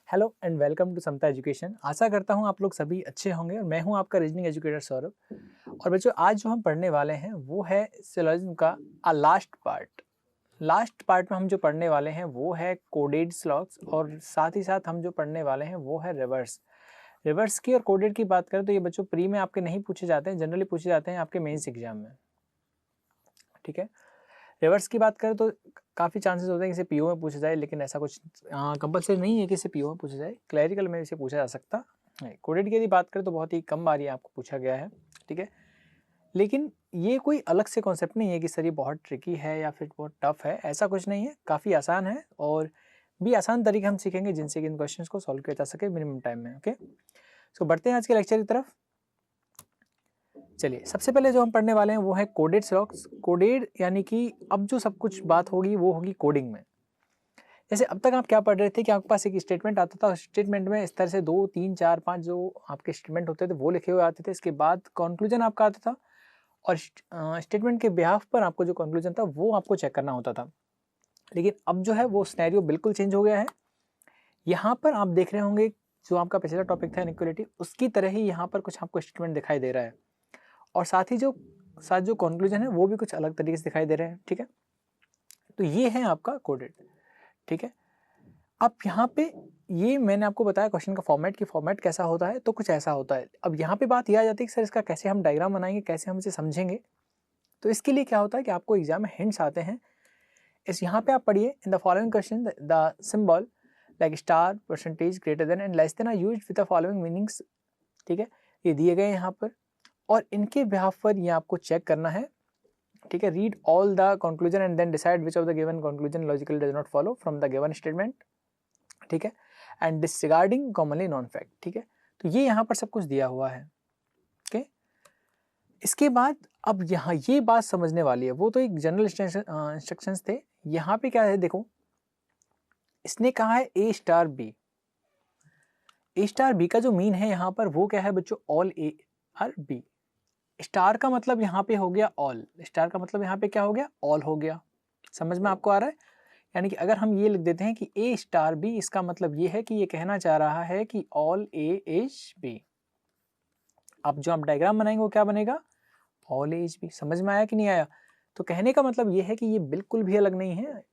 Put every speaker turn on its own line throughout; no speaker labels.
Hello and welcome to Samta education. आशा करता हूँ आप लोग सभी अच्छे होंगे और मैं हूँ आपका रीजनिंग एजुकेटर सौरभ। और बच्चों आज जो हम पढ़ने वाले हैं वो है सिलोजिज्म का लास्ट पार्ट में हम जो पढ़ने वाले हैं वो है कोडेड स्लॉग्स और साथ ही साथ हम जो पढ़ने वाले हैं वो है रिवर्स की। और कोडेड की बात करें तो ये बच्चों प्री में आपके नहीं पूछे जाते हैं, जनरली पूछे जाते हैं आपके मेंस एग्जाम में। ठीक है, रिवर्स की बात करें तो काफ़ी चांसेस होते हैं कि इसे पीओ में पूछा जाए, लेकिन ऐसा कुछ कंपलसरी नहीं है कि इसे पीओ में पूछा जाए। क्लैरिकल में इसे पूछा जा सकता है। कोडेड की यदि बात करें तो बहुत ही कम बार ये आपको पूछा गया है। ठीक है, लेकिन ये कोई अलग से कॉन्सेप्ट नहीं है कि सर ये बहुत ट्रिकी है या फिर बहुत टफ है, ऐसा कुछ नहीं है। काफ़ी आसान है और भी आसान तरीके हम सीखेंगे जिनसे कि इन क्वेश्चंस को सॉल्व किया जा सके मिनिमम टाइम में। ओके, सो बढ़ते हैं आज के लेक्चर की तरफ। चलिए, सबसे पहले जो हम पढ़ने वाले हैं वो है कोडेड स्लॉग्स। कोडेड यानी कि अब जो सब कुछ बात होगी वो होगी कोडिंग में। जैसे अब तक आप क्या पढ़ रहे थे कि आपके पास एक स्टेटमेंट आता था, स्टेटमेंट में इस तरह से 2 3 4 5 जो आपके स्टेटमेंट होते थे वो लिखे हुए आते थे। इसके बाद कंक्लूजन आपका आता था और स्टेटमेंट के बिहाफ पर आपको जो कंक्लूजन था वो आपको चेक करना होता था। लेकिन अब जो है वो सिनेरियो बिल्कुल चेंज हो गया है। यहाँ पर आप देख रहे होंगे जो आपका पिछला टॉपिक था इनइक्वालिटी, उसकी तरह ही यहाँ पर कुछ आपको स्टेटमेंट दिखाई दे रहा है और साथ जो कंक्लूजन है वो भी कुछ अलग तरीके से दिखाई दे रहे हैं। ठीक है, तो ये है आपका कोडेड। ठीक है, अब यहाँ पे ये मैंने आपको बताया क्वेश्चन का फॉर्मेट कि फॉर्मेट कैसा होता है, तो कुछ ऐसा होता है। अब यहाँ पे बात यह आ जाती है कि सर इसका कैसे हम डायग्राम बनाएंगे, कैसे हम इसे समझेंगे। तो इसके लिए क्या होता है कि आपको एग्जाम में हिंट्स आते हैं। इस यहाँ पे आप पढ़िए, in the following question the symbol like star, percentage, greater than and less than are used with the following meanings. ठीक है, ये दिए गए यहाँ पर और इनके बिहाफ पर ये आपको चेक करना है। ठीक है, read all the conclusion and then decide which of the given conclusion logically does not follow from the given statement. ठीक है, and disregarding commonly known fact. ठीक है, तो ये यहाँ पर सब कुछ दिया हुआ है। ओके, इसके बाद अब यहाँ ये बात समझने वाली है, वो तो एक जनरल इंस्ट्रक्शंस थे। यहाँ पे क्या है, देखो इसने कहा है ए स्टार बी। ए स्टार बी का जो मीन है यहाँ पर वो क्या है बच्चों, all A are B. Star का मतलब यहाँ पे हो गया ऑल, स्टार का मतलब यहाँ पे क्या हो गया, ऑल हो गया। समझ में आपको आ रहा है? यानी कि अगर हम ये लिख देते हैं कि ए स्टार बी, इसका मतलब ये है कि ये कहना चाह रहा है कि ऑल ए इज बी। अब जो आप डायग्राम बनाएंगे वो क्या बनेगा, ऑल ए इज बी। समझ में आया कि नहीं आया? तो कहने का मतलब ये है कि ये बिल्कुल भी अलग नहीं है,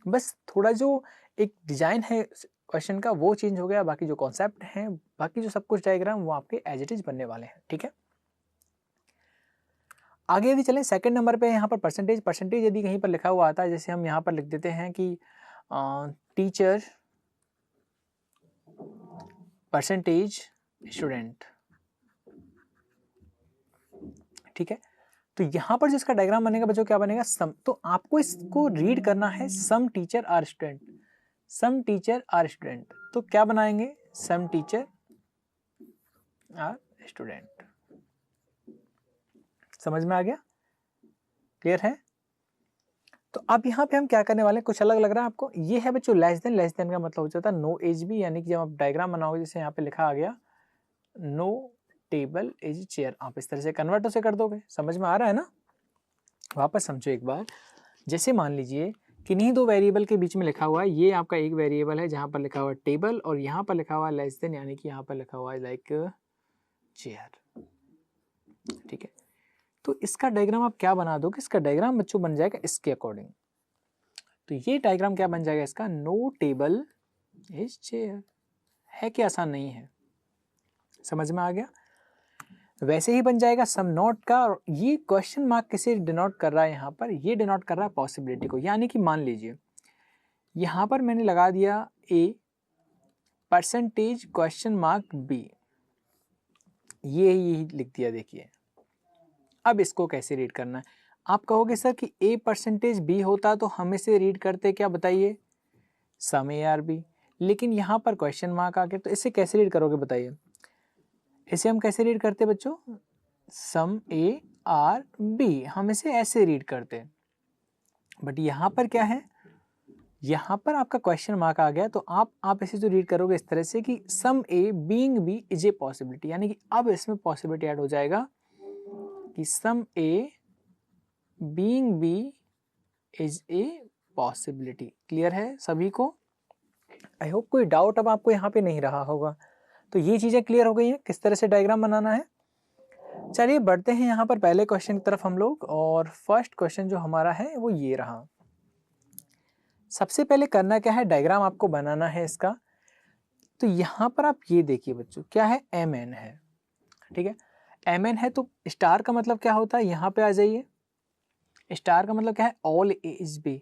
बस थोड़ा जो एक डिजाइन है क्वेश्चन का वो चेंज हो गया, बाकी जो कॉन्सेप्ट है, बाकी जो सब कुछ डायग्राम वो आपके एज इट इज बनने वाले हैं। ठीक है, आगे यदि चलें सेकंड नंबर पे यहाँ पर परसेंटेज यदि कहीं पर लिखा हुआ आता है, जैसे हम यहाँ पर लिख देते हैं कि टीचर परसेंटेज स्टूडेंट। ठीक है, तो यहाँ पर जिसका डायग्राम बनेगा बच्चों क्या बनेगा, सम। तो आपको इसको रीड करना है some teacher are student, some teacher are student. तो क्या बनाएंगे, सम टीचर आर स्टूडेंट। समझ में आ गया, क्लियर है? तो अब यहाँ पे हम क्या करने वाले हैं, कुछ अलग लग रहा है आपको? ये है बच्चों लेस देन का मतलब हो जाता है नो एज बी, यानी कि जब आप डायग्राम बनाओगे जैसे यहाँ पे लिखा आ गया नो टेबल एज चेयर, आप इस तरह से कन्वर्ट उसे कर दोगे। समझ में आ रहा है ना? वापस समझो एक बार। जैसे मान लीजिए किन्हीं दो वेरिएबल के बीच में लिखा हुआ है, ये आपका एक वेरिएबल है जहाँ पर लिखा हुआ है टेबल और यहाँ पर लिखा हुआ है लेस देन, यानी कि यहाँ पर लिखा हुआ है लाइक चेयर। ठीक है, तो इसका डायग्राम आप क्या बना दोगे, इसका डायग्राम बच्चों बन जाएगा इसके अकॉर्डिंग। तो ये डायग्राम क्या बन जाएगा इसका, नो टेबल इज चेयर। है कि आसान नहीं है? समझ में आ गया? वैसे ही बन जाएगा सम नॉट का। और ये क्वेश्चन मार्क किसे डिनोट कर रहा है यहाँ पर, ये डिनोट कर रहा है पॉसिबिलिटी को। यानी कि मान लीजिए यहाँ पर मैंने लगा दिया A percentage question mark B, ये यही लिख दिया। देखिए अब इसको कैसे रीड करना है। आप कहोगे सर कि ए परसेंटेज बी होता तो हम इसे रीड करते क्या, बताइए, सम ए आर बी। लेकिन यहाँ पर क्वेश्चन मार्क आ गया, तो इसे कैसे रीड करोगे बताइए? इसे हम कैसे रीड करते बच्चों, सम ए आर बी, हम इसे ऐसे रीड करते। बट यहाँ पर क्या है, यहाँ पर आपका क्वेश्चन मार्क आ गया, तो आप इसे जो रीड करोगे इस तरह से कि some A being B is a possibility. यानी कि अब इसमें पॉसिबिलिटी ऐड हो जाएगा कि some A being B is a possibility. Clear है सभी को? आई होप कोई डाउट अब आपको यहाँ पे नहीं रहा होगा। तो ये चीज़ें क्लियर हो गई हैं किस तरह से डायग्राम बनाना है। चलिए बढ़ते हैं यहाँ पर पहले क्वेश्चन की तरफ हम लोग, और फर्स्ट क्वेश्चन जो हमारा है वो ये रहा। सबसे पहले करना क्या है, डायग्राम आपको बनाना है इसका। तो यहाँ पर आप ये देखिए बच्चों, क्या है, एम एन है, ठीक है। एम एन है तो स्टार का मतलब क्या होता है, यहाँ पे आ जाइए। स्टार का मतलब क्या है, ऑल ए इज बी,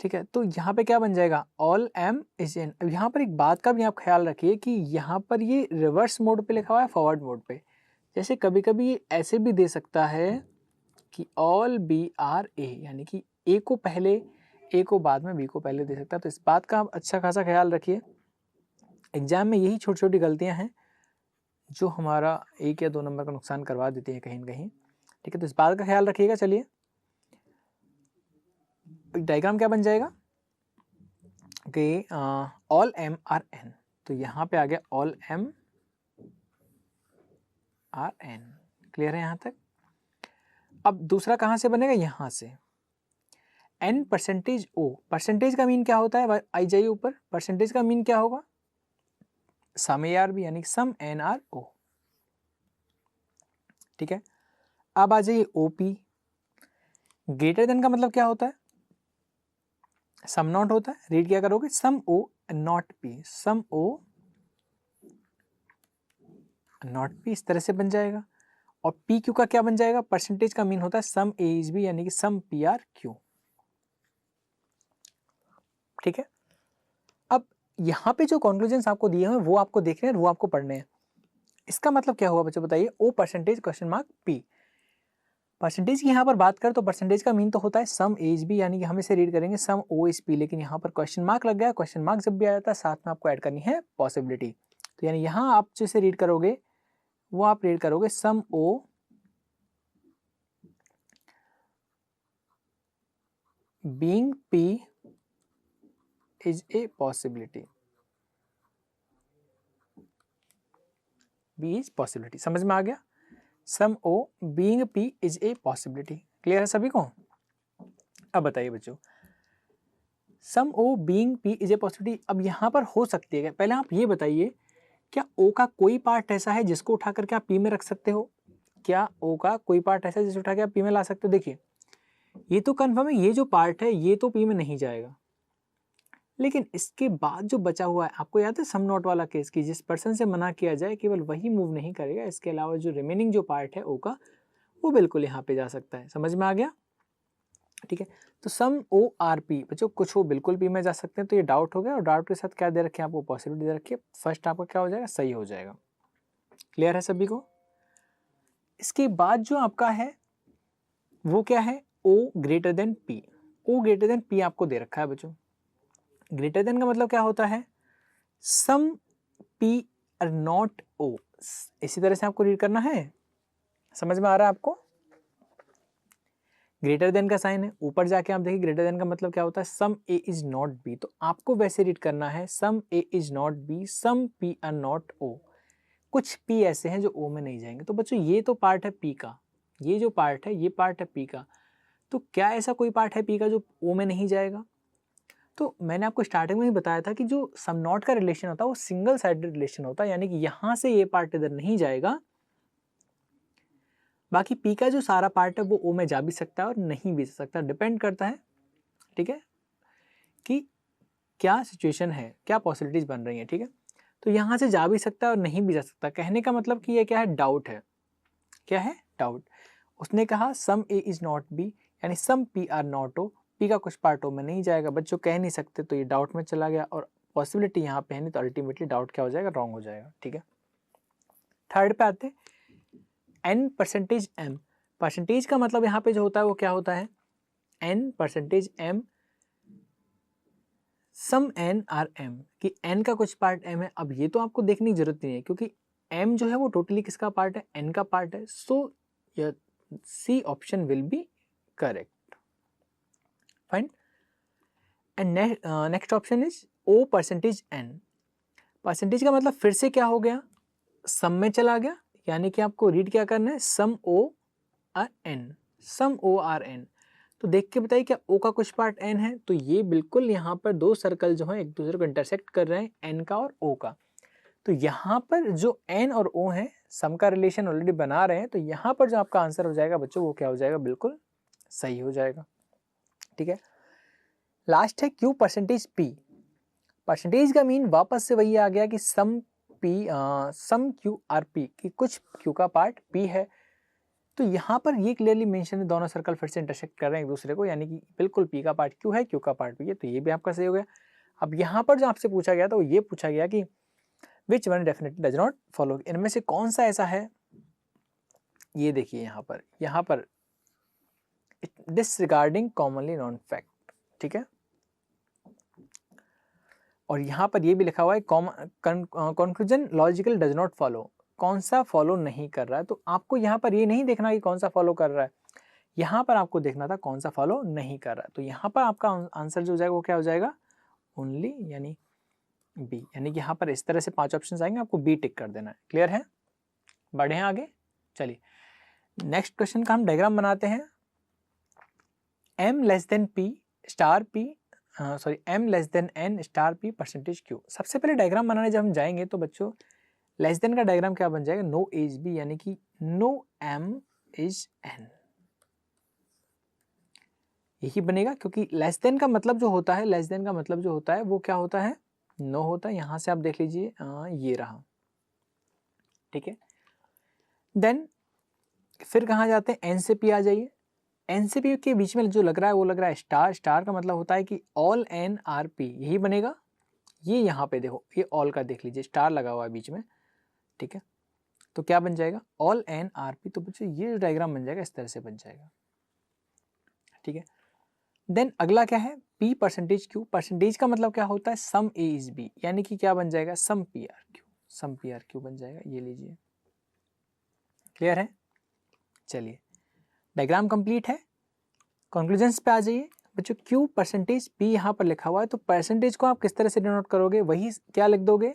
ठीक है। तो यहाँ पे क्या बन जाएगा, ऑल एम इज एन। अब यहाँ पर एक बात का भी आप ख्याल रखिए कि यहाँ पर ये रिवर्स मोड पे लिखा हुआ है, फॉरवर्ड मोड पे। जैसे कभी कभी ये ऐसे भी दे सकता है कि ऑल बी आर ए, यानी कि ए को पहले, ए को बाद में, बी को पहले दे सकता है। तो इस बात का आप अच्छा खासा ख्याल रखिए। एग्जाम में यही छोटी छोटी गलतियां हैं जो हमारा 1 या 2 नंबर का नुकसान करवा देती हैं कहीं न कहीं, ठीक है। तो इस बात का ख्याल रखिएगा। चलिए डायग्राम क्या बन जाएगा कि ऑल एम आर एन, तो यहाँ पे आ गया all M are N. Clear है यहाँ तक। अब दूसरा कहाँ से बनेगा, यहाँ से। एन परसेंटेज ओ, परसेंटेज का मीन क्या होता है, आई जाइए ऊपर। परसेंटेज का मीन क्या होगा, सम ए आर बी, यानी सम एन आर ओ, ठीक है। अब आ जाइए ओ पी। ग्रेटर देन का मतलब क्या होता है, सम नॉट होता है। रीड क्या करोगे, some O not P, some O not P, इस तरह से बन जाएगा। और पी क्यू का क्या बन जाएगा, परसेंटेज का मीन होता है सम ए इज बी, यानी कि सम पी आर क्यू, ठीक है। अब यहाँ पे जो कॉन्क्लूजन आपको दिए हुए वो आपको देखने हैं, वो आपको पढ़ने हैं। इसका मतलब क्या हुआ बच्चों, बताइए। O percentage question mark P, percentage की यहाँ पर बात करें तो परसेंटेज का मीन तो होता है सम एज बी, यानी कि हम इसे रीड करेंगे सम ओ एस पी। लेकिन यहाँ पर क्वेश्चन मार्क लग गया। क्वेश्चन मार्क जब भी आ जाता है साथ में आपको ऐड करनी है पॉसिबिलिटी। तो यानी यहाँ आप जो इसे रीड करोगे वो आप रीड करोगे some O being P is a possibility, B is possibility. समझ में आ गया, some O being P is a possibility. Clear है सभी को। अब बताइए बच्चों, some O being P is a possibility. अब यहाँ पर हो सकती है, पहले आप ये बताइए, क्या ओ का कोई पार्ट ऐसा है जिसको उठा करके आप पी में रख सकते हो? क्या ओ का कोई पार्ट ऐसा है जिसे उठा के आप पी में ला सकते हो? देखिए ये तो कन्फर्म है, ये जो पार्ट है ये तो पी में नहीं जाएगा। लेकिन इसके बाद जो बचा हुआ है, आपको याद है सम नॉट वाला केस की, जिस पर्सन से मना किया जाए केवल वही मूव नहीं करेगा, इसके अलावा जो रिमेनिंग जो पार्ट है ओ का वो बिल्कुल यहाँ पे जा सकता है। समझ में आ गया, ठीक है। तो सम ओ आर पी बच्चों, कुछ वो बिल्कुल पी में जा सकते हैं, तो ये डाउट हो गया। और डाउट के साथ क्या दे रखे हैं आपको, पॉसिबिलिटी दे रखी है। फर्स्ट आपका क्या हो जाएगा, सही हो जाएगा। क्लियर है सभी को। इसके बाद जो आपका है वो क्या है, ओ ग्रेटर देन पी। ओ ग्रेटर देन पी आपको दे रखा है बच्चों। ग्रेटर देन का मतलब क्या होता है, सम पी आर नॉट ओ। इसी तरह से आपको रीड करना है। समझ में आ रहा है आपको। ग्रेटर देन का साइन है, ऊपर जाके आप देखिए ग्रेटर देन का मतलब क्या होता है, some A is not B. तो आपको वैसे रीड करना है, some A is not B, some P are not O. कुछ पी ऐसे हैं जो ओ में नहीं जाएंगे। तो बच्चों ये तो पार्ट है पी का, ये जो पार्ट है ये पार्ट है पी का। तो क्या ऐसा कोई पार्ट है पी का जो ओ में नहीं जाएगा? तो मैंने आपको स्टार्टिंग में ही बताया था कि जो सम नॉट का रिलेशन होता है वो सिंगल साइडेड रिलेशन होता है, यानी कि यहां से ये पार्ट इधर नहीं जाएगा, बाकी पी का जो सारा पार्ट है वो ओ में जा भी सकता है और नहीं भी जा सकता, डिपेंड करता है, ठीक है, कि क्या सिचुएशन है, क्या पॉसिबिलिटीज बन रही हैं, ठीक है। तो यहाँ से जा भी सकता है और नहीं भी जा सकता। कहने का मतलब कि ये क्या है, डाउट है। क्या है, डाउट। उसने कहा some A is not B, यानी some P are not O, P का कुछ पार्ट ओ में नहीं जाएगा। बच्चों कह नहीं सकते तो ये डाउट में चला गया, और पॉसिबिलिटी यहाँ पे है नहीं, तो अल्टीमेटली डाउट क्या हो जाएगा, रॉन्ग हो जाएगा, ठीक है। थर्ड पे आते एन परसेंटेज एम। परसेंटेज का मतलब यहाँ पे जो होता है वो क्या होता है, एन परसेंटेज एम सम एन आर एम, कि एन का कुछ पार्ट एम है। अब ये तो आपको देखने की जरूरत नहीं है, क्योंकि एम जो है वो टोटली किसका पार्ट है, एन का पार्ट है। So C option will be correct, fine. And next option is O percentage N. Percentage का मतलब फिर से क्या हो गया, सम में चला गया, यानी कि आपको रीड क्या करना है, सम O are N, some O are N. तो देख के बताइए क्या ओ का कुछ पार्ट एन है, तो ये बिल्कुल यहाँ पर दो सर्कल जो हैं एक दूसरे को इंटरसेक्ट कर रहे हैं, एन का और ओ का। तो यहाँ पर जो एन और ओ है सम का रिलेशन ऑलरेडी बना रहे हैं, तो यहाँ पर जो आपका आंसर हो जाएगा बच्चों वो क्या हो जाएगा, बिल्कुल सही हो जाएगा। ठीक है, लास्ट है क्यू परसेंटेज पी। परसेंटेज का मीन वापस से वही आ गया कि सम क्यू आर पी, कि कुछ क्यू का पार्ट पी है। तो यहाँ पर ये क्लियरली मेंशन है दोनों सर्कल फिर से इंटरसेक्ट कर रहे हैं एक दूसरे को, यानी कि बिल्कुल पी का पार्ट क्यू है, क्यू का पार्ट पी है, तो ये भी आपका सही हो गया। अब यहाँ पर जो आपसे पूछा गया था वो ये पूछा गया कि which one definitely does not follow, इनमें से कौन सा ऐसा है। ये देखिए यहाँ पर डिसरिगार्डिंग कॉमनली नॉन फैक्ट। ठीक है, और यहाँ पर ये भी लिखा हुआ है conclusion logical does not follow, कौन सा फॉलो नहीं कर रहा है। तो आपको यहाँ पर ये नहीं देखना कि कौन सा फॉलो कर रहा है, यहाँ पर आपको देखना था कौन सा फॉलो नहीं कर रहा है। तो यहाँ पर आपका आंसर जो हो जाएगा वो क्या हो जाएगा, ओनली, यानी बी। यानी कि यहाँ पर इस तरह से 5 ऑप्शन आएंगे, आपको बी टिक कर देना है। क्लियर है, बढ़े हैं आगे। चलिए नेक्स्ट क्वेश्चन का हम डायग्राम बनाते हैं। m less than p star p m less than n star p percentage q। सबसे पहले डायग्राम बनाने जब हम जाएंगे तो बच्चों लेस देन का डायग्राम क्या बन जाएगा, नो इज b, यानी कि नो m इज n, यही बनेगा। क्योंकि लेस देन का मतलब जो होता है वो क्या होता है, नो होता है। यहां से आप देख लीजिए ये रहा। ठीक है, देन फिर कहाँ जाते हैं, एन से पी आ जाइए। एन से पी के बीच में जो लग रहा है वो लग रहा है स्टार। स्टार का मतलब होता है कि ऑल एन आर पी, यही बनेगा। ये यहाँ पे देखो, ये ऑल का देख लीजिए, स्टार लगा हुआ है बीच में। ठीक है, तो क्या बन जाएगा, ऑल एन आर पी। तो बच्चों ये डायग्राम बन जाएगा, इस तरह से बन जाएगा। ठीक है, देन अगला क्या है, पी परसेंटेज क्यू। परसेंटेज का मतलब क्या होता है, सम ए इज बी, यानी कि क्या बन जाएगा, सम P are Q. Some P are Q बन जाएगा, ये लीजिए। क्लियर है, चलिए डायग्राम कंप्लीट है। कंक्लूजन्स पे आ जाइए बच्चों। क्यू परसेंटेज पी यहाँ पर लिखा हुआ है, तो परसेंटेज को आप किस तरह से डिनोट करोगे, वही क्या लिख दोगे,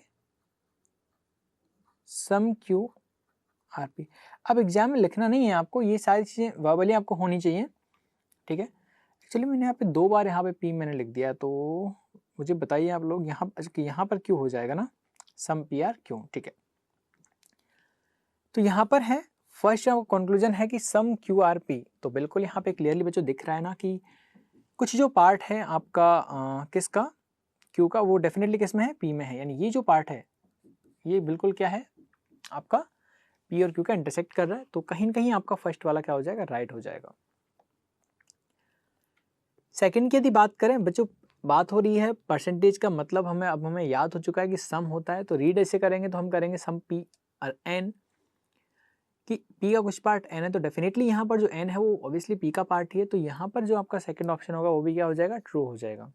सम क्यू आर पी। अब एग्जाम में लिखना नहीं है आपको, ये सारी चीज़ें वर्बली आपको होनी चाहिए। ठीक है, एक्चुअली मैंने यहाँ पे 2 बार यहाँ पे पी मैंने लिख दिया, तो मुझे बताइए आप लोग यहाँ पर क्यों हो जाएगा ना, सम पी आर क्यों। ठीक है, तो यहाँ पर है फर्स्ट कंक्लूजन है कि सम क्यू आर पी। तो बिल्कुल यहाँ पे क्लियरली बच्चों दिख रहा है ना कि कुछ जो पार्ट है आपका किसका, क्यू का, वो डेफिनेटली किस में है, पी में है। यानी ये जो पार्ट है ये बिल्कुल क्या है आपका, पी और क्यू का इंटरसेक्ट कर रहा है। तो कहीं ना कहीं आपका फर्स्ट वाला क्या हो जाएगा, राइट हो जाएगा। सेकंड की यदि बात करें बच्चों, बात हो रही है परसेंटेज का मतलब हमें याद हो चुका है कि सम होता है। तो रीड ऐसे करेंगे तो हम करेंगे सम पी और एन, कि पी का कुछ पार्ट एन है, तो डेफिनेटली यहाँ पर जो एन है वो ऑब्वियसली पी का पार्ट ही है। तो यहाँ पर जो आपका सेकंड ऑप्शन होगा वो भी क्या हो जाएगा, ट्रू हो जाएगा।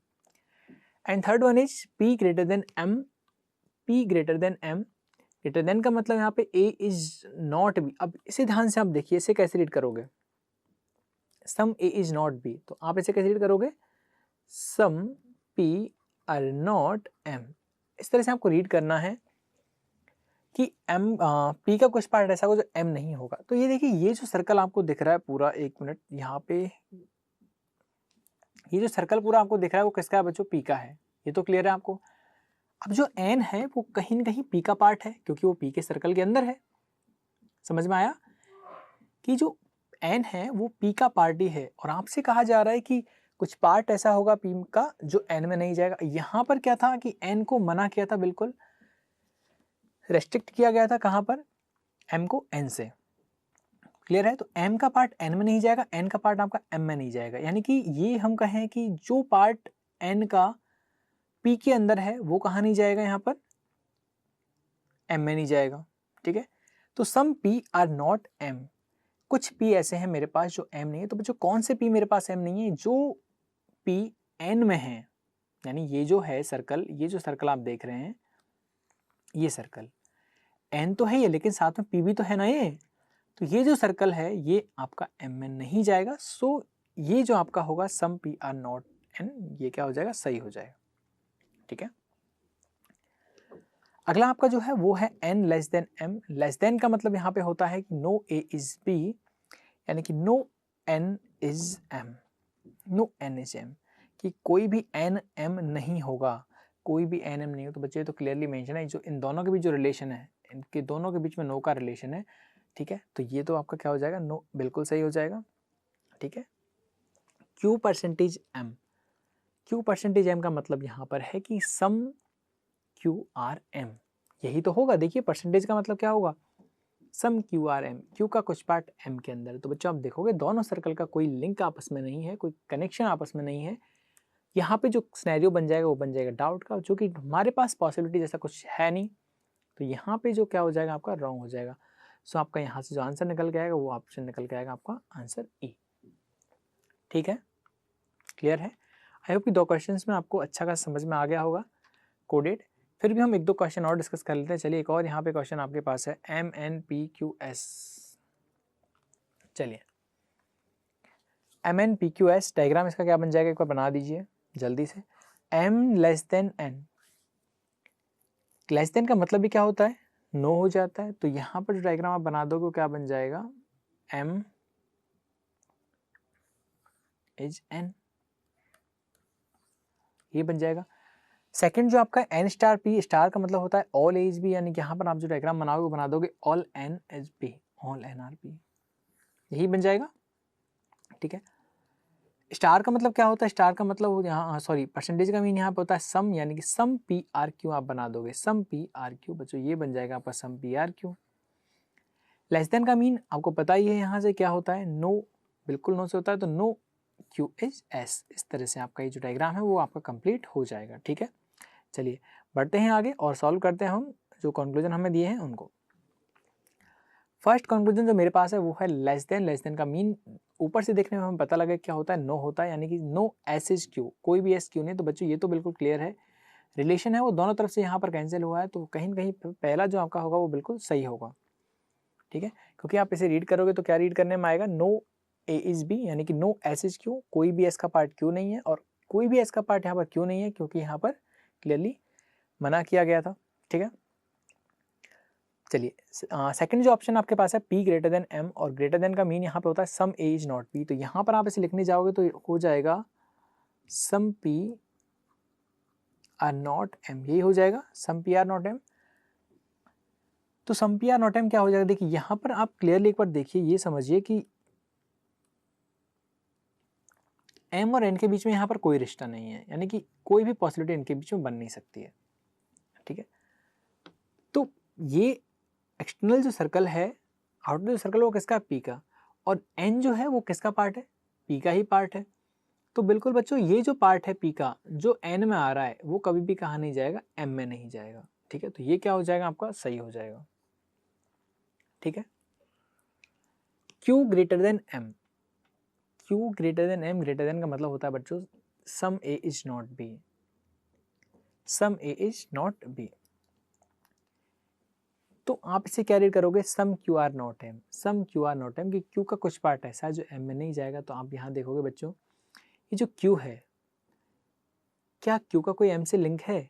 And third one is P greater than M. P greater than M, greater than का मतलब यहाँ पे ए इज नॉट बी। अब इसे ध्यान से आप देखिए, इसे कैसे रीड करोगे, सम ए इज नॉट बी, तो आप इसे कैसे रीड करोगे, सम पी आर नॉट एम। इस तरह से आपको रीड करना है कि एम पी का कुछ पार्ट ऐसा होगा जो एम नहीं होगा। तो ये देखिए, ये जो सर्कल आपको दिख रहा है पूरा, एक मिनट यहाँ पे, ये जो सर्कल पूरा आपको दिख रहा है वो किसका है बच्चों, पी का है। ये तो क्लियर है आपको। अब जो एन है वो कहीं न कहीं पी का पार्ट है, क्योंकि वो पी के सर्कल के अंदर है। समझ में आया कि जो एन है वो पी का पार्ट ही है, और आपसे कहा जा रहा है कि कुछ पार्ट ऐसा होगा पी का जो एन में नहीं जाएगा। यहाँ पर क्या था कि एन को मना किया था, बिल्कुल रेस्ट्रिक्ट किया गया था, कहाँ पर, एम को एन से। क्लियर है, तो एम का पार्ट एन में नहीं जाएगा, एन का पार्ट आपका एम में नहीं जाएगा। यानी कि ये हम कहें कि जो पार्ट एन का पी के अंदर है वो कहाँ नहीं जाएगा, यहाँ पर एम में नहीं जाएगा। ठीक है, तो सम पी आर नॉट एम, कुछ पी ऐसे हैं मेरे पास जो एम नहीं है। तो बच्चों कौन से पी मेरे पास एम नहीं है, जो पी एन में है। यानी ये जो है सर्कल, ये जो सर्कल आप देख रहे हैं, ये सर्कल एन तो है ये, लेकिन साथ में पी भी तो है ना ये। तो ये जो सर्कल है ये आपका एम में नहीं जाएगा। सो ये जो आपका होगा सम पी आर नॉट एन, ये क्या हो जाएगा, सही हो जाएगा। ठीक है, अगला आपका जो है वो है N less than M. Less than का मतलब यहाँ पे होता है कि नो ए इज बी, यानी कि no N is M. No N H M, कि कोई भी एन एम नहीं होगा, कोई भी एन एम नहीं हो। तो बच्चे तो क्लियरली मेंशन है, जो इन दोनों के बीच जो रिलेशन है, इनके दोनों के बीच में नो का रिलेशन है, ठीक है। तो ये तो आपका क्या हो जाएगा, नो बिल्कुल सही हो जाएगा, ठीक है। Q percentage M, Q percentage M का मतलब यहाँ पर है कि सम क्यू आर एम, यही तो होगा। देखिए परसेंटेज का मतलब क्या होगा, सम क्यू आर एम, क्यू का कुछ पार्ट एम के अंदर। तो बच्चों आप देखोगे दोनों सर्कल का कोई लिंक आपस में नहीं है, कोई कनेक्शन आपस में नहीं है। यहाँ पे जो सिनेरियो बन जाएगा वो बन जाएगा डाउट का, जो कि हमारे पास पॉसिबिलिटी जैसा कुछ है नहीं। तो यहाँ पे जो क्या हो जाएगा आपका, रॉन्ग हो जाएगा। सो आपका यहाँ से जो आंसर निकल के आएगा वो ऑप्शन निकल के आएगा आपका आंसर ई, ठीक है। क्लियर है। आई होप कि 2 क्वेश्चंस में आपको अच्छा खासा समझ में आ गया होगा कोडेड। फिर भी हम 1-2 क्वेश्चन और डिस्कस कर लेते हैं। चलिए एक और यहाँ पे क्वेश्चन आपके पास है MNPQS। चलिए MNPQS डायग्राम इसका क्या बन जाएगा, एक बार बना दीजिए जल्दी से। M less than N, less than का मतलब भी क्या होता है, नो हो जाता है। तो यहाँ पर जो डायग्राम आप बना दोगे क्या बन जाएगा, M इज N, ये बन जाएगा। सेकंड जो आपका N स्टार P, स्टार का मतलब होता है ऑल एज बी, यानी कि यहाँ पर आप जो डायग्राम बनाओगे वो बना दोगे all N as P, all N are P, यही बन जाएगा, ठीक है। स्टार का मतलब क्या होता है, स्टार का मतलब यहाँ सॉरी परसेंटेज का मीन यहाँ पे होता है सम, यानी कि सम पी आर क्यू आप बना दोगे, सम पी आर क्यू बच्चों, ये बन जाएगा आपका some P are Q. Less than का मीन आपको पता ही है यहाँ से क्या होता है, नो, बिल्कुल नो से होता है। तो नो क्यू एच एस, इस तरह से आपका ये जो डायग्राम है वो आपका कंप्लीट हो जाएगा, ठीक है। चलिए बढ़ते हैं आगे और सॉल्व करते हैं हम जो कंक्लूजन हमें दिए हैं उनको। फर्स्ट कंक्लूजन जो मेरे पास है वो है लेस देन का मीन ऊपर से देखने में हमें पता लगा क्या होता है, नो होता है, यानी कि नो एस इज क्यू, कोई भी एस क्यू नहीं। तो बच्चों ये तो बिल्कुल क्लियर है, रिलेशन है वो दोनों तरफ से यहाँ पर कैंसिल हुआ है। तो कहीं ना कहीं पहला जो आपका होगा वो बिल्कुल सही होगा, ठीक है। क्योंकि आप इसे रीड करोगे तो क्या रीड करने में आएगा, नो ए इज बी, यानी कि नो एस इज क्यू, कोई भी एस का पार्ट क्यू नहीं है, और कोई भी एस का पार्ट यहाँ पर क्यू नहीं है क्योंकि यहाँ पर क्लियरली मना किया गया था, ठीक है। चलिए सेकंड जो ऑप्शन आपके पास है P ग्रेटर देन M, और ग्रेटर देन का मीन यहाँ पे होता है सम A इज नॉट P। तो यहाँ पर आप इसे लिखने जाओगे तो हो जाएगा सम P आर नॉट M, यही हो जाएगा सम P आर नॉट M। तो सम P आर नॉट M क्या हो जाएगा, देखिए यहाँ पर आप क्लियरली एक बार देखिए, ये समझिए कि M और N के बीच में यहाँ पर कोई रिश्ता नहीं है, यानी कि कोई भी पॉसिबिलिटी इनके बीच में बन नहीं सकती है, ठीक है। तो ये एक्सटर्नल जो सर्कल है, आउटर जो सर्कल वो किसका, P का, और N जो है वो किसका पार्ट है, P का ही पार्ट है। तो बिल्कुल बच्चों ये जो पार्ट है P का जो N में आ रहा है वो कभी भी कहाँ नहीं जाएगा, M में नहीं जाएगा, ठीक है। तो ये क्या हो जाएगा आपका, सही हो जाएगा, ठीक है। Q greater than M, Q greater than M, greater than का मतलब होता है बच्चों some A is not B, some A is not B। तो आप इसे क्या रीड करोगे, some Q are not M, some Q are not M, कि क्यू का कुछ पार्ट ऐसा है जो एम में नहीं जाएगा। तो आप यहाँ देखोगे बच्चों ये जो क्यू है, क्या क्यू का कोई एम से लिंक है,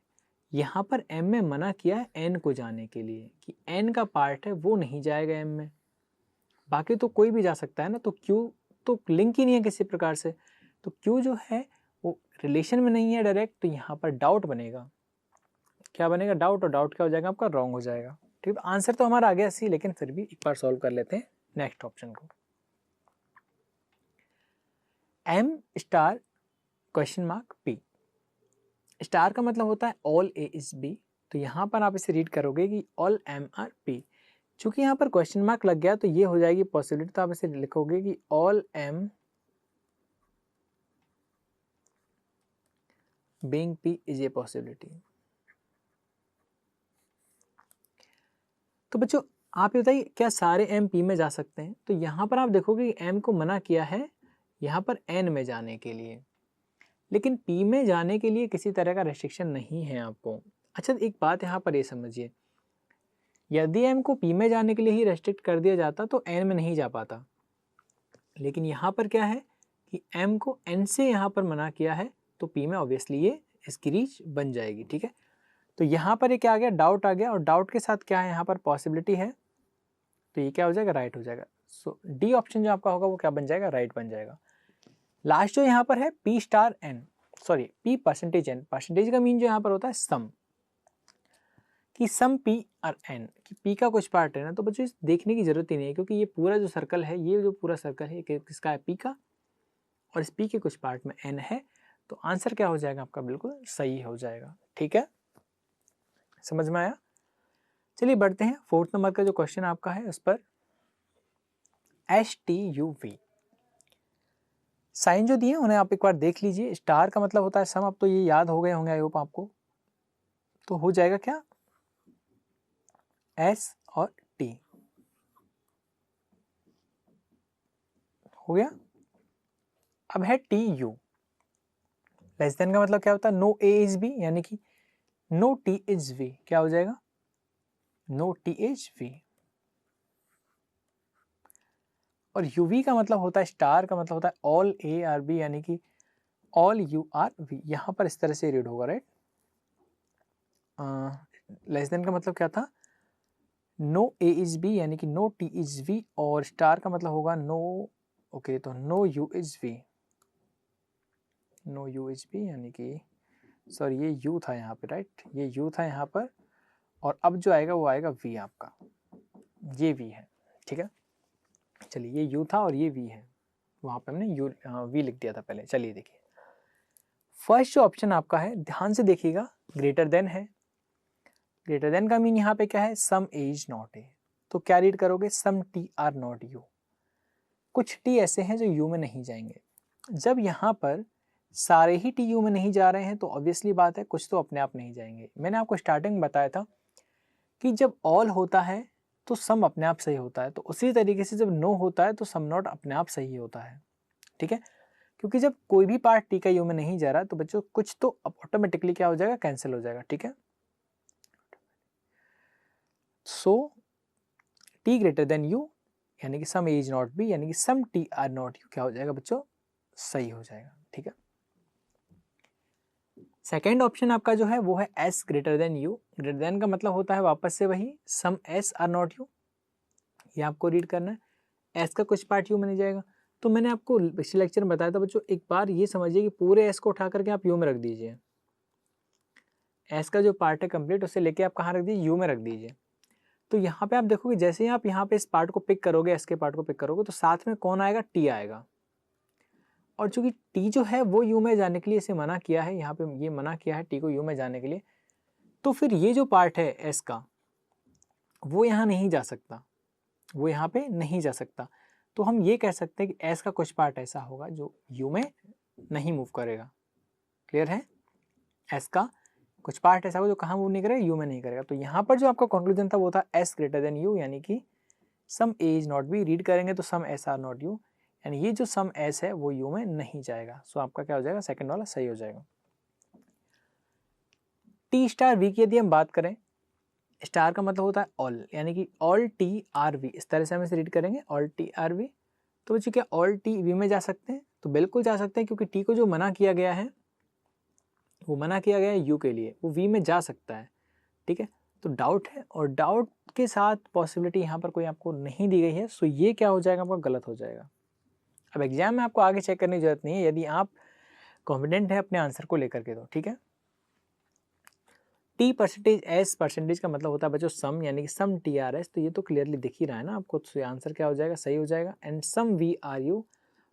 यहाँ पर एम में मना किया है एन को जाने के लिए, कि एन का पार्ट है वो नहीं जाएगा एम में, बाकी तो कोई भी जा सकता है ना। तो क्यू तो लिंक ही नहीं है किसी प्रकार से, तो क्यू जो है वो रिलेशन में नहीं है डायरेक्ट। तो यहाँ पर डाउट बनेगा, क्या बनेगा, डाउट, और डाउट क्या हो जाएगा आपका, रॉन्ग हो जाएगा, ठीक है। आंसर तो हमारा आ गया सी, लेकिन फिर भी एक बार सॉल्व कर लेते हैं नेक्स्ट ऑप्शन को। M star question mark P, star का मतलब होता है ऑल ए इज बी। तो यहाँ पर आप इसे रीड करोगे कि ऑल एम आर पी, चूंकि यहाँ पर क्वेश्चन मार्क लग गया तो ये हो जाएगी पॉसिबिलिटी। तो आप इसे लिखोगे कि all am being P is a possibility. तो बच्चों आप ये बताइए क्या सारे एम पी में जा सकते हैं। तो यहाँ पर आप देखोगे कि एम को मना किया है यहाँ पर एन में जाने के लिए, लेकिन पी में जाने के लिए किसी तरह का रेस्ट्रिक्शन नहीं है आपको। अच्छा एक बात यहाँ पर ये समझिए, यदि एम को पी में जाने के लिए ही रेस्ट्रिक्ट कर दिया जाता तो एन में नहीं जा पाता, लेकिन यहाँ पर क्या है कि एम को एन से यहाँ पर मना किया है तो पी में ऑब्वियसली ये इसकी रीच बन जाएगी, ठीक है। तो यहाँ पर ये क्या आ गया, डाउट आ गया, और डाउट के साथ क्या है यहाँ पर पॉसिबिलिटी है, तो ये क्या हो जाएगा, राइट हो जाएगा। सो डी ऑप्शन जो आपका होगा वो क्या बन जाएगा, राइट बन जाएगा। लास्ट जो यहाँ पर है p star n, sorry p percentage n, percentage का मीन जो यहाँ पर होता है सम, कि सम p और n, कि p का कुछ पार्ट है ना, तो बच्चों इस देखने की जरूरत ही नहीं है, क्योंकि ये पूरा जो सर्कल है, ये जो पूरा सर्कल है किसका है, p का, और इस p के कुछ पार्ट में n है, तो आंसर क्या हो जाएगा आपका, बिल्कुल सही हो जाएगा। ठीक है, समझ में आया। चलिए बढ़ते हैं, 4th नंबर का जो क्वेश्चन आपका है उस पर STUV साइन जो दिए उन्हें आप एक बार देख लीजिए। स्टार का मतलब होता है सम, अब तो ये याद हो गए होंगे आई होप आपको, तो हो जाएगा क्या, S और T हो गया। अब है TU, लेस देन का मतलब क्या होता है, नो A इज B, यानी कि नो T इज V, क्या हो जाएगा, नो T इज V। और UV का मतलब होता है, स्टार का मतलब होता है ऑल A आर B, यानी कि ऑल U आर V, यहाँ पर इस तरह से रीड होगा, राइट। लेस देन का मतलब क्या था, नो A इज B, यानी कि नो T इज V, और स्टार का मतलब होगा नो, ओके, तो no U is V, no U is V, यानी कि सॉरी ये U था यहाँ पे, राइट, ये U था यहाँ पर, और अब जो आएगा वो आएगा V आपका, ये V है। ठीक है, चलिए ये U था और ये V है, वहाँ पे हमने V लिख दिया था पहले। चलिए देखिए, फर्स्ट जो ऑप्शन आपका है, ध्यान से देखिएगा, ग्रेटर देन है। ग्रेटर देन का मीन यहाँ पे क्या है, some A is not a, तो क्या रीड करोगे, some T R not you. कुछ टी ऐसे हैं जो यू में नहीं जाएंगे। जब यहाँ पर सारे ही टी यू में नहीं जा रहे हैं तो ऑब्वियसली बात है कुछ तो अपने आप नहीं जाएंगे। मैंने आपको स्टार्टिंग में बताया था कि जब ऑल होता है तो सम अपने आप सही होता है, तो उसी तरीके से जब नो होता है तो सम नॉट अपने आप सही होता है। ठीक है, क्योंकि जब कोई भी पार्ट टी का यू में नहीं जा रहा तो बच्चों कुछ तो ऑटोमेटिकली क्या हो जाएगा, कैंसिल हो जाएगा। ठीक है, so T greater than you, यानी कि some A is not B, यानी कि some T R not you, क्या हो जाएगा बच्चों, सही हो जाएगा। ठीक है, सेकेंड ऑप्शन आपका जो है वो है S greater than you. Greater than का मतलब होता है वापस से वही, सम एस आर नॉट यू, ये आपको रीड करना है। एस का कुछ पार्ट यू में नहीं जाएगा, तो मैंने आपको पिछले लेक्चर में बताया था बच्चों, एक बार ये समझिए कि पूरे एस को उठा करके आप यू में रख दीजिए। एस का जो पार्ट है कंप्लीट, उसे लेके आप कहाँ रख दीजिए, यू में रख दीजिए। तो यहाँ पे आप देखोगे जैसे ही आप यहाँ पे इस पार्ट को पिक करोगे, एस के पार्ट को पिक करोगे, तो साथ में कौन आएगा, टी आएगा। और चूंकि टी जो है वो यू में जाने के लिए इसे मना किया है, यहाँ पे ये मना किया है टी को यू में जाने के लिए, तो फिर ये जो पार्ट है एस का वो यहाँ नहीं जा सकता, वो यहाँ पे नहीं जा सकता। तो हम ये कह सकते हैं कि एस का कुछ पार्ट ऐसा होगा जो यू में नहीं मूव करेगा। क्लियर है, एस का कुछ पार्ट ऐसा होगा जो कहाँ मूव नहीं करेगा, यू में नहीं करेगा। तो यहाँ पर जो आपका कंक्लूजन था वो था एस ग्रेटर देन यू, यानी कि some A is not B. Read करेंगे तो सम एस आर नॉट यू, यानी ये जो सम एस है वो यू में नहीं जाएगा। सो आपका क्या हो जाएगा, सेकंड वाला सही हो जाएगा। टी स्टार वी की यदि हम बात करें, स्टार का मतलब होता है ऑल, यानी कि ऑल टी आर वी, इस तरह से हम इसे रीड करेंगे, ऑल टी आर वी। तो बच्चों क्या ऑल टी वी में जा सकते हैं, तो बिल्कुल जा सकते हैं, क्योंकि टी को जो मना किया गया है वो मना किया गया है यू के लिए, वो वी में जा सकता है। ठीक है, तो डाउट है, और डाउट के साथ पॉसिबिलिटी यहाँ पर कोई आपको नहीं दी गई है, सो ये क्या हो जाएगा, आपका गलत हो जाएगा। अब एग्जाम में आपको आगे चेक करने की जरूरत नहीं है यदि आप कॉन्फिडेंट है अपने आंसर को लेकर के, तो ठीक है। टी परसेंटेज एस, परसेंटेज का मतलब होता है बच्चों सम, यानी कि सम टी आर एस, तो ये तो क्लियरली दिख ही रहा है ना आपको, तो आंसर क्या हो जाएगा, सही हो जाएगा। And some V are U,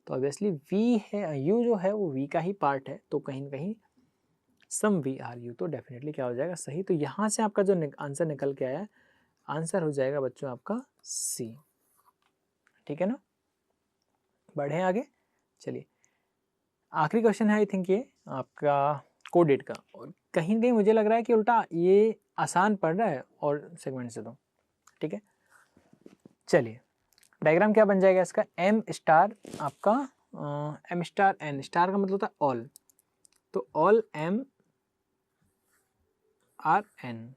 तो ऑब्वियसली वी है, यू जो है वो वी का ही पार्ट है, तो कहीं ना कहीं सम वी आर यू तो डेफिनेटली क्या हो जाएगा, सही। तो यहाँ से आपका जो आंसर निकल के आया है, आंसर हो जाएगा बच्चों आपका सी। ठीक है ना, बढ़े आगे। चलिए आखिरी क्वेश्चन है आई थिंक ये आपका कोडेड का, और कहीं ना कहीं मुझे लग रहा है कि उल्टा ये आसान पड़ रहा है और सेगमेंट से तो। ठीक है, चलिए डायग्राम क्या बन जाएगा इसका, एम स्टार आपका एम स्टार एन, स्टार का मतलब होता है ऑल, तो all M are N,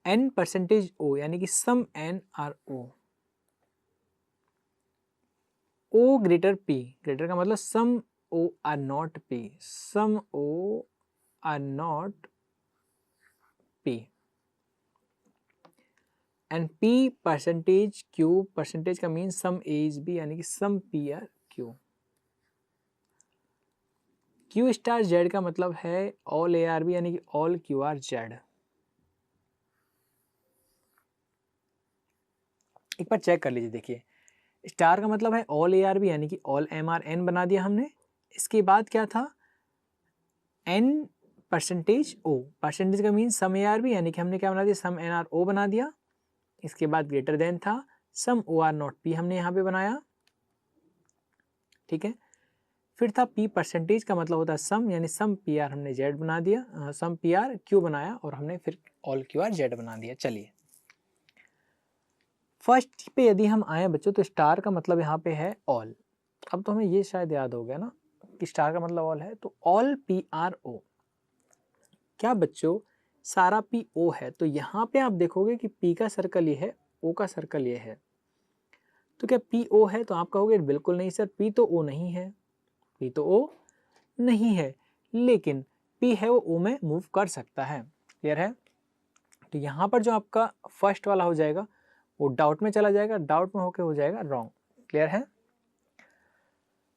N percentage O, यानी कि some N are O, O greater P, greater का मतलब some O are not P, some O are not P, and P percentage Q, percentage का mean some A is B, यानी कि some P are Q. Q star Z का मतलब है all A are B यानी कि all Q R Z. एक बार check कर लीजिए, देखिए स्टार का मतलब है ऑल ए आर बी यानी कि ऑल एम आर एन बना दिया हमने। इसके बाद क्या था, एन परसेंटेज ओ, परसेंटेज का mean some A are B यानी कि हमने क्या बना दिया, सम एन आर ओ बना दिया। इसके बाद ग्रेटर देन था सम ओ आर नॉट पी हमने यहाँ पे बनाया, ठीक है। फिर था पी परसेंटेज का मतलब होता है सम, यानी सम पी आर हमने जेड बना दिया, सम पी आर क्यू बनाया और हमने फिर ऑल क्यू आर जेड बना दिया। चलिए फर्स्ट पे यदि हम आए बच्चों तो स्टार का मतलब यहाँ पे है ऑल। अब तो हमें ये शायद याद हो गया ना कि स्टार का मतलब ऑल है, तो ऑल पी आर ओ। क्या बच्चों सारा पी ओ है, तो यहाँ पे आप देखोगे कि पी का सर्कल ये है, ओ का सर्कल ये है, तो क्या पी ओ है, तो आप कहोगे बिल्कुल नहीं सर, पी तो ओ नहीं है, पी तो ओ नहीं है, लेकिन पी है वो ओ में मूव कर सकता है। क्लियर है? तो यहाँ पर जो आपका फर्स्ट वाला हो जाएगा वो डाउट में चला जाएगा, डाउट में होके हो जाएगा रॉन्ग। क्लियर है?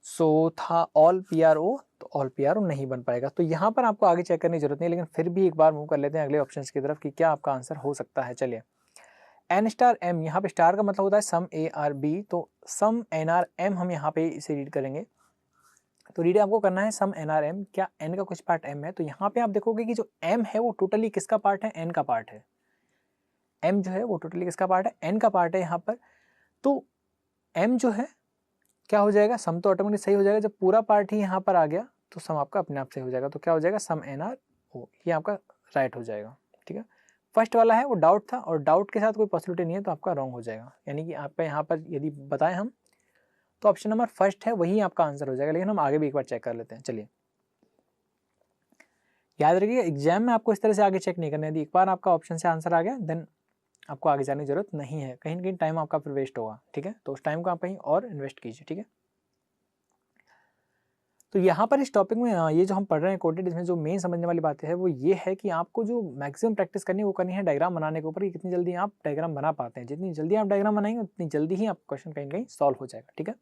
सो था ऑल पी आर ओ, तो ऑल पी आर ओ नहीं बन पाएगा। तो यहाँ पर आपको आगे चेक करने की जरूरत नहीं, लेकिन फिर भी एक बार मूव कर लेते हैं अगले ऑप्शन की तरफ कि क्या आपका आंसर हो सकता है। चलिए एन स्टार एम, यहाँ पे स्टार का मतलब होता है सम ए आर बी, तो सम एन आर एम हम यहाँ पे इसे रीड करेंगे। तो रीड आपको करना है सम एन आर एम, क्या एन का कुछ पार्ट एम है, तो यहाँ पे आप देखोगे कि जो एम है वो टोटली किसका पार्ट है, एन का पार्ट है। एम जो है वो टोटली किसका पार्ट है, एन का पार्ट है यहाँ पर। तो एम जो है क्या हो जाएगा, सम तो ऑटोमेटिक सही हो जाएगा, जब पूरा पार्ट ही यहाँ पर आ गया तो सम आपका अपने आप सही हो जाएगा। तो क्या हो जाएगा, सम एन आर ओ, ये आपका राइट हो जाएगा। ठीक है, फर्स्ट वाला है वो डाउट था, और डाउट के साथ कोई पॉसिबिलिटी नहीं है तो आपका रॉन्ग हो जाएगा। यानी कि आपका यहाँ पर यदि बताएं हम तो ऑप्शन नंबर फर्स्ट है वही आपका आंसर हो जाएगा, लेकिन हम आगे भी एक बार चेक कर लेते हैं। चलिए याद रखिए एग्जाम में आपको इस तरह से आगे चेक नहीं करना है, यदि एक बार आपका ऑप्शन से आंसर आ गया देन आपको आगे जाने की जरूरत नहीं है, कहीं ना कहीं टाइम आपका फिर वेस्ट होगा। ठीक है, तो उस टाइम को आप कहीं और इन्वेस्ट कीजिए। ठीक है, तो यहाँ पर इस टॉपिक में ये जो हम पढ़ रहे हैं कोटेड, इसमें जो मेन समझने वाली बात है वो ये है कि आपको जो मैक्सिमम प्रैक्टिस करनी है वो करनी है डायग्राम बनाने के ऊपर, कि कितनी जल्दी आप डायग्राम बना पाते हैं। जितनी जल्दी आप डायग्राम बनाएंगे उतनी जल्दी ही आप क्वेश्चन कहीं कहीं सॉल्व हो जाएगा। ठीक है,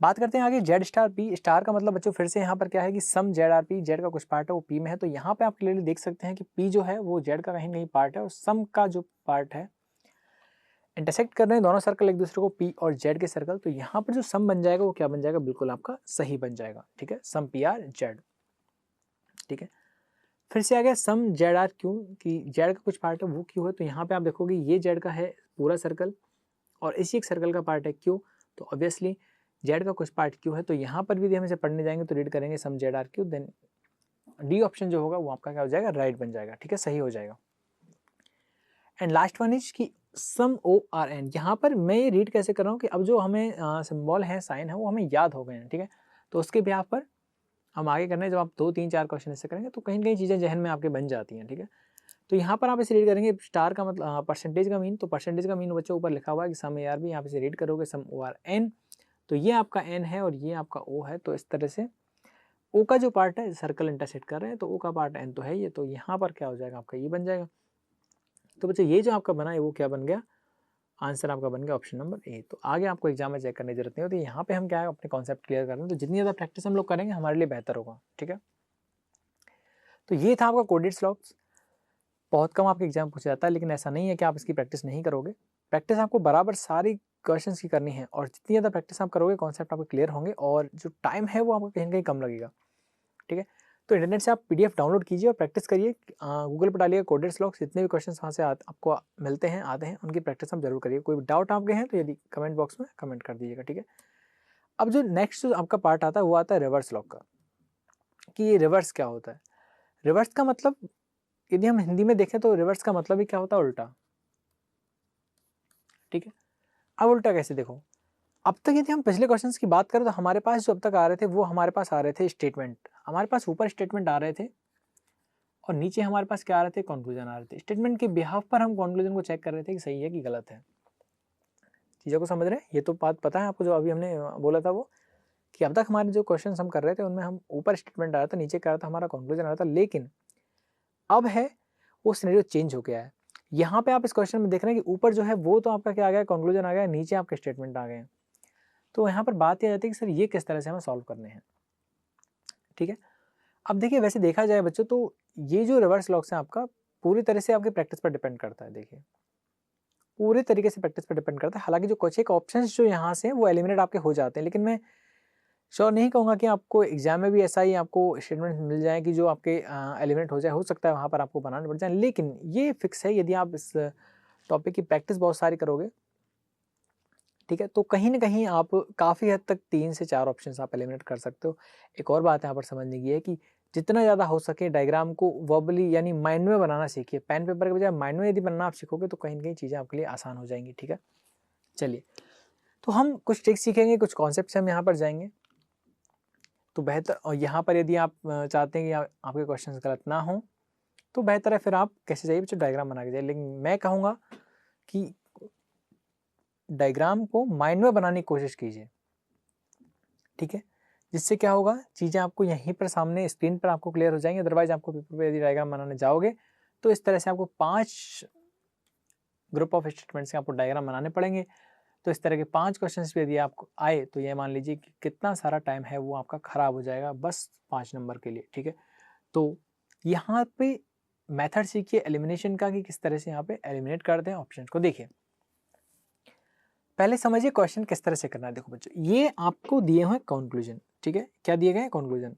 बात करते हैं आगे जेड स्टार पी स्टार का मतलब बच्चों फिर से यहाँ पर क्या है कि सम जेड आर पी, जेड का कुछ पार्ट है वो पी में है, तो यहाँ पे आप क्लियरली देख सकते हैं कि पी जो है वो जेड का कहीं ना कहीं पार्ट है, और सम का जो पार्ट है इंटरसेक्ट कर रहे हैं दोनों सर्कल एक दूसरे को, पी और जेड के सर्कल, तो यहाँ पर जो सम बन जाएगा वो क्या बन जाएगा, बिल्कुल आपका सही बन जाएगा। ठीक है, सम पी आर जेड। ठीक है, फिर से आ गया सम जेड आर क्यू, कि जेड का कुछ पार्ट है वो क्यू है, तो यहाँ पे आप देखोगे ये जेड का है पूरा सर्कल और इसी एक सर्कल का पार्ट है क्यू, तो ऑब्वियसली जेड का कुछ पार्ट क्यू है। तो यहाँ पर भी हम इसे पढ़ने जाएंगे तो रीड करेंगे some Z are Q, then D option जो होगा वो आपका क्या हो जाएगा, राइट बन जाएगा। ठीक है, सही हो जाएगा। एंड लास्ट वन इज कि सम ओ आर एन, यहाँ पर मैं ये रीड कैसे कर रहा हूँ कि अब जो हमें सिंबल है, साइन है, वो हमें याद हो गए हैं। ठीक है, तो उसके बिहार पर हम आगे करने, जब आप 2 3 4 क्वेश्चन ऐसे करेंगे तो कहीं ना कहीं चीज़ें जहन में आपके बन जाती हैं। ठीक है, तो यहाँ पर आप इसे रीड करेंगे स्टार का मतलब परसेंटेज का मीन, तो परसेंटेज का मीन बच्चों ऊपर लिखा हुआ है कि सम ए आर बी, आप इसे रीड करोगे सम ओ आर एन, तो ये आपका एन है और ये आपका ओ है, तो इस तरह से ओ का जो पार्ट है सर्कल इंटरसेक्ट कर रहे हैं तो ओ का पार्ट एन तो है ये, तो यहाँ पर क्या हो जाएगा आपका ये बन जाएगा। तो बच्चे ये जो आपका बना है वो क्या बन गया, आंसर आपका बन गया ऑप्शन नंबर ए। तो आगे आपको एग्जाम में चेक करने की जरूरत नहीं होती, यहाँ पे हम क्या है अपने कॉन्सेप्ट क्लियर कर रहे हैं, तो जितनी ज़्यादा प्रैक्टिस हम लोग करेंगे हमारे लिए बेहतर होगा। ठीक है, तो ये था आपका कोडेड स्लॉग्स। बहुत कम आपके एग्जाम पूछा जाता है, लेकिन ऐसा नहीं है कि आप इसकी प्रैक्टिस नहीं करोगे, प्रैक्टिस आपको बराबर सारी क्वेश्चंस की करनी है, और जितनी ज़्यादा प्रैक्टिस आप करोगे कॉन्सेप्ट आपको क्लियर होंगे और जो टाइम है वो आपको कहीं ना कहीं कम लगेगा। ठीक है, तो इंटरनेट से आप पीडीएफ डाउनलोड कीजिए और प्रैक्टिस करिए, गूगल पर डालिए कोडेड स्लॉग्स, जितने भी क्वेश्चंस वहाँ से आपको मिलते हैं आते हैं उनकी प्रैक्टिस आप जरूर करिए। कोई डाउट आपके हैं तो यदि कमेंट बॉक्स में कमेंट कर दीजिएगा। ठीक है, अब जो नेक्स्ट जो आपका पार्ट आता है वो आता है रिवर्स लॉग का, कि ये रिवर्स क्या होता है। रिवर्स का मतलब यदि हम हिंदी में देखें तो रिवर्स का मतलब ही क्या होता है, उल्टा। ठीक है, अब उल्टा कैसे, देखो अब तक यदि हम पिछले क्वेश्चंस की बात करें तो हमारे पास जो अब तक आ रहे थे वो हमारे पास आ रहे थे स्टेटमेंट, हमारे पास ऊपर स्टेटमेंट आ रहे थे और नीचे हमारे पास क्या आ रहे थे, कंक्लूजन आ रहे थे। स्टेटमेंट के बिहाफ पर हम कंक्लूजन को चेक कर रहे थे कि सही है कि गलत है। चीज़ों को समझ रहे हैं, ये तो बात पता है आपको जो अभी हमने बोला था वो, कि अब तक हमारे जो क्वेश्चन हम कर रहे थे उनमें हम ऊपर स्टेटमेंट आ रहा था, नीचे क्या आ रहा था, हमारा कंक्लूजन आ रहा था, लेकिन अब है वो सिनेरियो चेंज हो गया है। यहाँ पे आप इस क्वेश्चन में देख रहे हैं कि ऊपर जो है वो तो आपका क्या आ गया, कंक्लूजन आ गया, नीचे आपके स्टेटमेंट आ गए हैं। तो यहाँ पर बात यह आती है कि सर ये किस तरह से हमें सॉल्व करने हैं, ठीक है। अब देखिए वैसे देखा जाए बच्चों तो ये जो रिवर्स लॉग्स हैं आपका पूरी तरह से आपकी प्रैक्टिस पर डिपेंड करता है। देखिए पूरे तरीके से प्रैक्टिस पर डिपेंड करता है। हालांकि जो कुछ एक ऑप्शंस जो यहाँ से वो एलिमिनेट आपके हो जाते हैं, लेकिन मैं श्योर नहीं कहूँगा कि आपको एग्जाम में भी ऐसा ही आपको स्टेटमेंट मिल जाए कि जो आपके एलिमिनेट हो जाए। हो सकता है वहाँ पर आपको बनाने पड़ जाए, लेकिन ये फिक्स है यदि आप इस टॉपिक की प्रैक्टिस बहुत सारी करोगे, ठीक है, तो कहीं ना कहीं आप काफ़ी हद तक 3 से 4 ऑप्शंस आप एलिमिनेट कर सकते हो। एक और बात यहाँ पर समझने की है कि जितना ज़्यादा हो सके डायग्राम को वर्बली यानी माइंड में बनाना सीखिए। पेन पेपर के बजाय माइंड में यदि बनना आप सीखोगे तो कहीं ना कहीं चीज़ें आपके लिए आसान हो जाएंगी, ठीक है। चलिए, तो हम कुछ ट्रिक्स सीखेंगे, कुछ कॉन्सेप्ट हम यहाँ पर जाएंगे तो बेहतर। और यहाँ पर यदि आप चाहते हैं कि आपके क्वेश्चन गलत ना हो तो बेहतर है फिर आप कैसे जाइए बच्चों डायग्राम बना के जाइए। लेकिन मैं कहूँगा कि डायग्राम को माइंड में बनाने की कोशिश कीजिए, ठीक है। जिससे क्या होगा, चीज़ें आपको यहीं पर सामने स्क्रीन पर आपको क्लियर हो जाएंगी। अदरवाइज आपको पेपर पे यदि डायग्राम बनाने जाओगे तो इस तरह से आपको 5 ग्रुप ऑफ स्टेटमेंट्स के आपको डायग्राम बनाने पड़ेंगे। तो इस तरह के 5 क्वेश्चंस भी यदि आपको आए तो ये मान लीजिए कि कितना सारा टाइम है वो आपका खराब हो जाएगा बस 5 नंबर के लिए, ठीक है। तो यहाँ पे मेथड सीखिए एलिमिनेशन का कि किस तरह से यहाँ पे एलिमिनेट करते हैं ऑप्शन को। देखिए पहले समझिए क्वेश्चन किस तरह से करना है। देखो बच्चों ये आपको दिए हुए कंक्लूजन, ठीक है, क्या दिए गए हैं कंक्लूजन।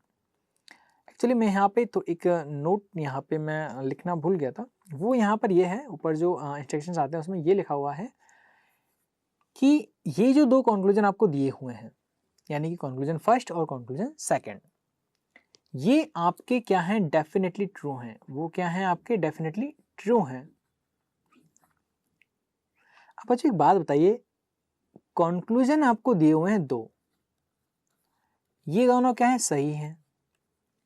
एक्चुअली मैं यहाँ पे तो एक नोट यहाँ पे मैं लिखना भूल गया था, वो यहाँ पर ये है ऊपर जो इंस्ट्रक्शंस आते हैं उसमें ये लिखा हुआ है कि ये जो 2 कंक्लूजन आपको दिए हुए हैं यानी कि कंक्लूजन फर्स्ट और कंक्लूजन सेकंड, ये आपके क्या हैं, डेफिनेटली ट्रू हैं। वो क्या हैं आपके, डेफिनेटली ट्रू हैं। अब बच्चों एक बात बताइए, कंक्लूजन आपको दिए हुए हैं 2, ये दोनों क्या है, सही हैं।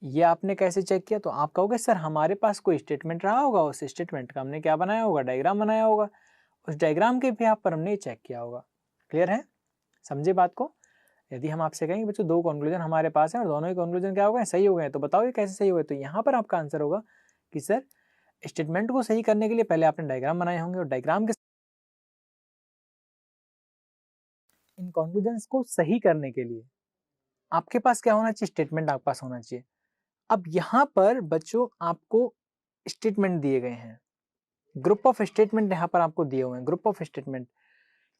ये आपने कैसे चेक किया, तो आप कहोगे सर हमारे पास कोई स्टेटमेंट रहा होगा, उस स्टेटमेंट का हमने क्या बनाया होगा, डायग्राम बनाया होगा, उस डायग्राम के भी पर हमने चेक किया होगा। क्लियर है, समझे बात को। यदि हम आपसे कहेंगे बच्चों 2 कंक्लूजन हमारे पास है और दोनों ही कंक्लूजन क्या हो गए, सही हो गए, तो बताओ ये कैसे सही हो गए। तो यहाँ पर आपका आंसर होगा कि सर स्टेटमेंट को सही करने के लिए पहले आपने डायग्राम बनाए होंगे और डायग्राम के इन कंक्लूजन्स को सही करने के लिए आपके पास क्या होना चाहिए, स्टेटमेंट आपके पास होना चाहिए। अब यहाँ पर बच्चों आपको स्टेटमेंट दिए गए हैं, ग्रुप ऑफ स्टेटमेंट यहाँ पर आपको दिए हुए हैं, ग्रुप ऑफ स्टेटमेंट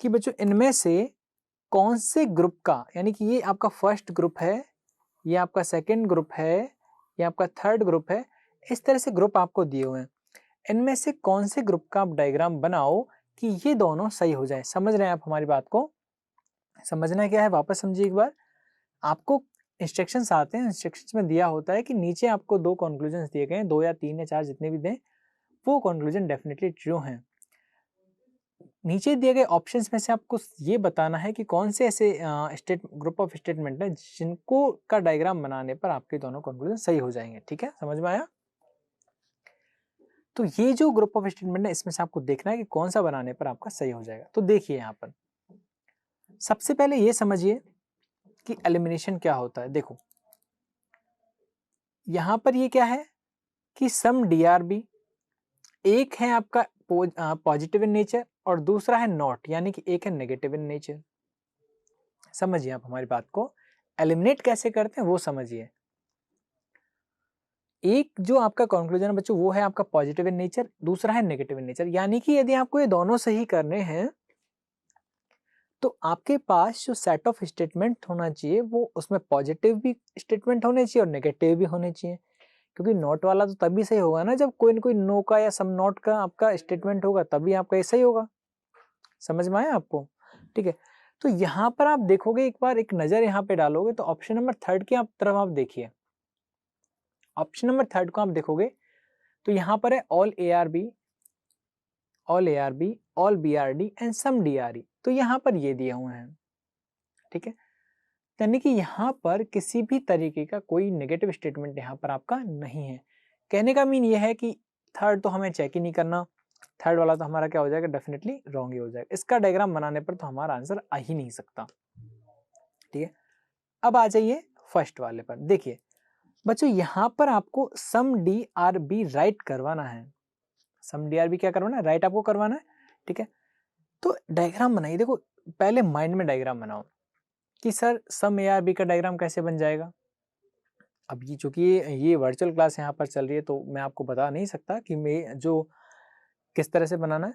कि बच्चों इनमें से कौन से ग्रुप का, यानी कि ये आपका फर्स्ट ग्रुप है, ये आपका सेकंड ग्रुप है, ये आपका थर्ड ग्रुप है, इस तरह से ग्रुप आपको दिए हुए हैं। इनमें से कौन से ग्रुप का आप डायग्राम बनाओ कि ये दोनों सही हो जाए। समझ रहे हैं आप हमारी बात को, समझना क्या है वापस समझिए एक बार। आपको इंस्ट्रक्शंस आते हैं, इंस्ट्रक्शंस में दिया होता है कि नीचे आपको 2 कंक्लूजन्स दिए गए हैं, 2 या 3 या 4 जितने भी दें, वो कंक्लूजन डेफिनेटली ट्रू हैं। नीचे दिए गए ऑप्शंस में से आपको ये बताना है कि कौन से ऐसे ग्रुप ऑफ स्टेटमेंट है जिनको का डायग्राम बनाने पर आपके दोनों कंक्लूजन सही हो जाएंगे। ठीक है, समझ में आया। तो ये जो ग्रुप ऑफ स्टेटमेंट है इसमें से आपको देखना है कि कौन सा बनाने पर आपका सही हो जाएगा। तो देखिए यहाँ पर सबसे पहले ये समझिए कि एलिमिनेशन क्या होता है। देखो यहाँ पर ये क्या है कि सम DRB, एक है आपका पॉजिटिव इन नेचर और दूसरा है नॉट, यानी कि एक है नेगेटिव इन नेचर। समझिए आप हमारी बात को, एलिमिनेट कैसे करते हैं वो समझिए। एक जो आपका कंक्लूजन है बच्चों वो है आपका पॉजिटिव इन नेचर, दूसरा है नेगेटिव इन नेचर। यानी कि यदि आपको ये दोनों सही करने हैं तो आपके पास जो सेट ऑफ स्टेटमेंट होना चाहिए वो उसमें पॉजिटिव भी स्टेटमेंट होने चाहिए और नेगेटिव भी होने चाहिए। क्योंकि नॉट वाला तो तभी सही होगा ना जब कोई ना कोई नो का या सम नॉट का आपका स्टेटमेंट होगा, तभी आपका ये सही होगा। समझ में आया आपको, ठीक है। तो यहाँ पर आप देखोगे, एक बार एक नजर यहाँ पे डालोगे तो ऑप्शन नंबर 3 की तरफ आप देखिए। ऑप्शन नंबर 3 को आप देखोगे तो यहाँ पर है all ARB, all ARB, all BRD and some DRE। तो यहाँ पर ये दिए हुए हैं, ठीक है। यानी कि यहाँ पर किसी भी तरीके का कोई नेगेटिव स्टेटमेंट यहाँ पर आपका नहीं है। कहने का मीन ये है कि थर्ड तो हमें चेक ही नहीं करना, थर्ड वाला तो हमारा क्या हो जाएगा, डेफिनेटली रॉन्ग ही हो जाएगा। इसका डायग्राम बनाने पर तो हमारा आंसर आ ही नहीं सकता, ठीक है। अब आ जाइए फर्स्ट वाले पर। देखिए बच्चों यहाँ पर आपको सम DRB राइट करवाना है, सम DRB क्या करवाना है, राइट आपको करवाना है, ठीक है। तो डायग्राम बनाइए। देखो पहले माइंड में डायग्राम बनाओ, कि sir some A are B का डायग्राम कैसे बन जाएगा। अब ये चूंकि ये वर्चुअल क्लास यहाँ पर चल रही है तो मैं आपको बता नहीं सकता कि मैं जो किस तरह से बनाना है।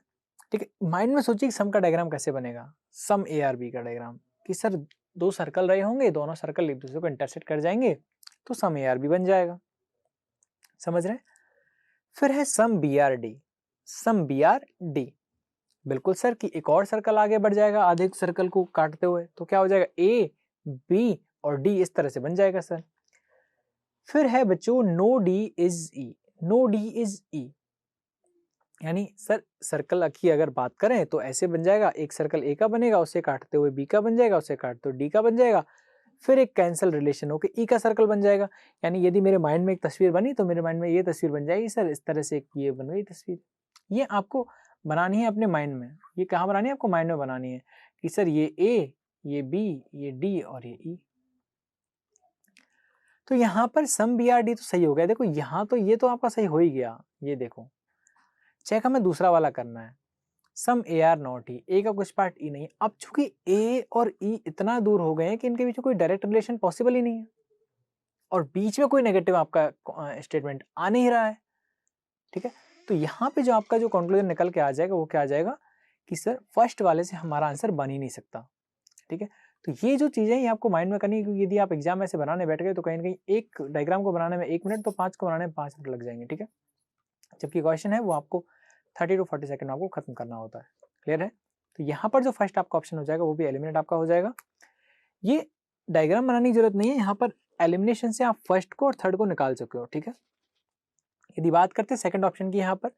ठीक है, माइंड में सोचिए कि सम का डायग्राम कैसे बनेगा, सम ए आर बी का डायग्राम, कि सर दो सर्कल रहे होंगे, दोनों सर्कल एक दूसरे को इंटरसेक्ट कर जाएंगे तो सम ए आर बी बन जाएगा। समझ रहे हैं। फिर है some B are D. Some B are D, बिल्कुल सर कि एक और सर्कल आगे बढ़ जाएगा आधे सर्कल को काटते हुए, तो क्या हो जाएगा ए बी और डी इस तरह से बन जाएगा सर। फिर है बच्चों no D is E. No D is E यानी सर सर्कल की अगर बात करें तो ऐसे बन जाएगा, एक सर्कल ए का बनेगा, उसे काटते हुए बी का बन जाएगा, उसे काटते हुए डी का बन जाएगा, फिर एक कैंसल रिलेशन होकर ई का सर्कल बन जाएगा। यानी यदि मेरे माइंड में एक तस्वीर बनी तो मेरे माइंड में ये तस्वीर बन जाएगी सर, इस तरह से ये बन गई तस्वीर। ये आपको बनानी है अपने माइंड में। ये कहाँ बनानी है, आपको माइंड में बनानी है कि सर ये ए, ये बी, ये डी और ये ई। तो यहाँ पर सम बी आर डी तो सही हो गया। देखो यहाँ तो ये तो आपका सही हो ही गया। ये देखो चेक हमें दूसरा वाला करना है, सम ए आर नॉट ई, ए का कुछ पार्ट ई नहीं। अब चूंकि ए और ई इतना दूर हो गए हैं कि इनके बीच में कोई डायरेक्ट रिलेशन पॉसिबल ही नहीं है और बीच में कोई नेगेटिव आपका स्टेटमेंट आ नहीं रहा है। ठीक है, तो यहाँ पे जो आपका जो कंक्लूजन निकल के आ जाएगा वो क्या आ जाएगा कि सर फर्स्ट वाले से हमारा आंसर बन ही नहीं सकता। ठीक है, तो ये जो चीजें ये आपको माइंड में करनी है, क्योंकि यदि आप एग्जाम में से बनाने बैठ गए तो कहीं ना कहीं एक डायग्राम को बनाने में 1 मिनट तो 5 को बनाने में 5 मिनट लग जाएंगे। ठीक है, जबकि क्वेश्चन है वो आपको 30 to 40 सेकंड में आपको खत्म करना होता है। क्लियर है। तो यहाँ पर जो फर्स्ट आपका ऑप्शन हो जाएगा वो भी एलिमिनेट आपका हो जाएगा। ये डायग्राम बनाने की जरूरत नहीं है, यहाँ पर एलिमिनेशन से आप फर्स्ट को और थर्ड को निकाल चुके हो। ठीक है, यदि बात करते हैं सेकंड ऑप्शन की यहाँ पर,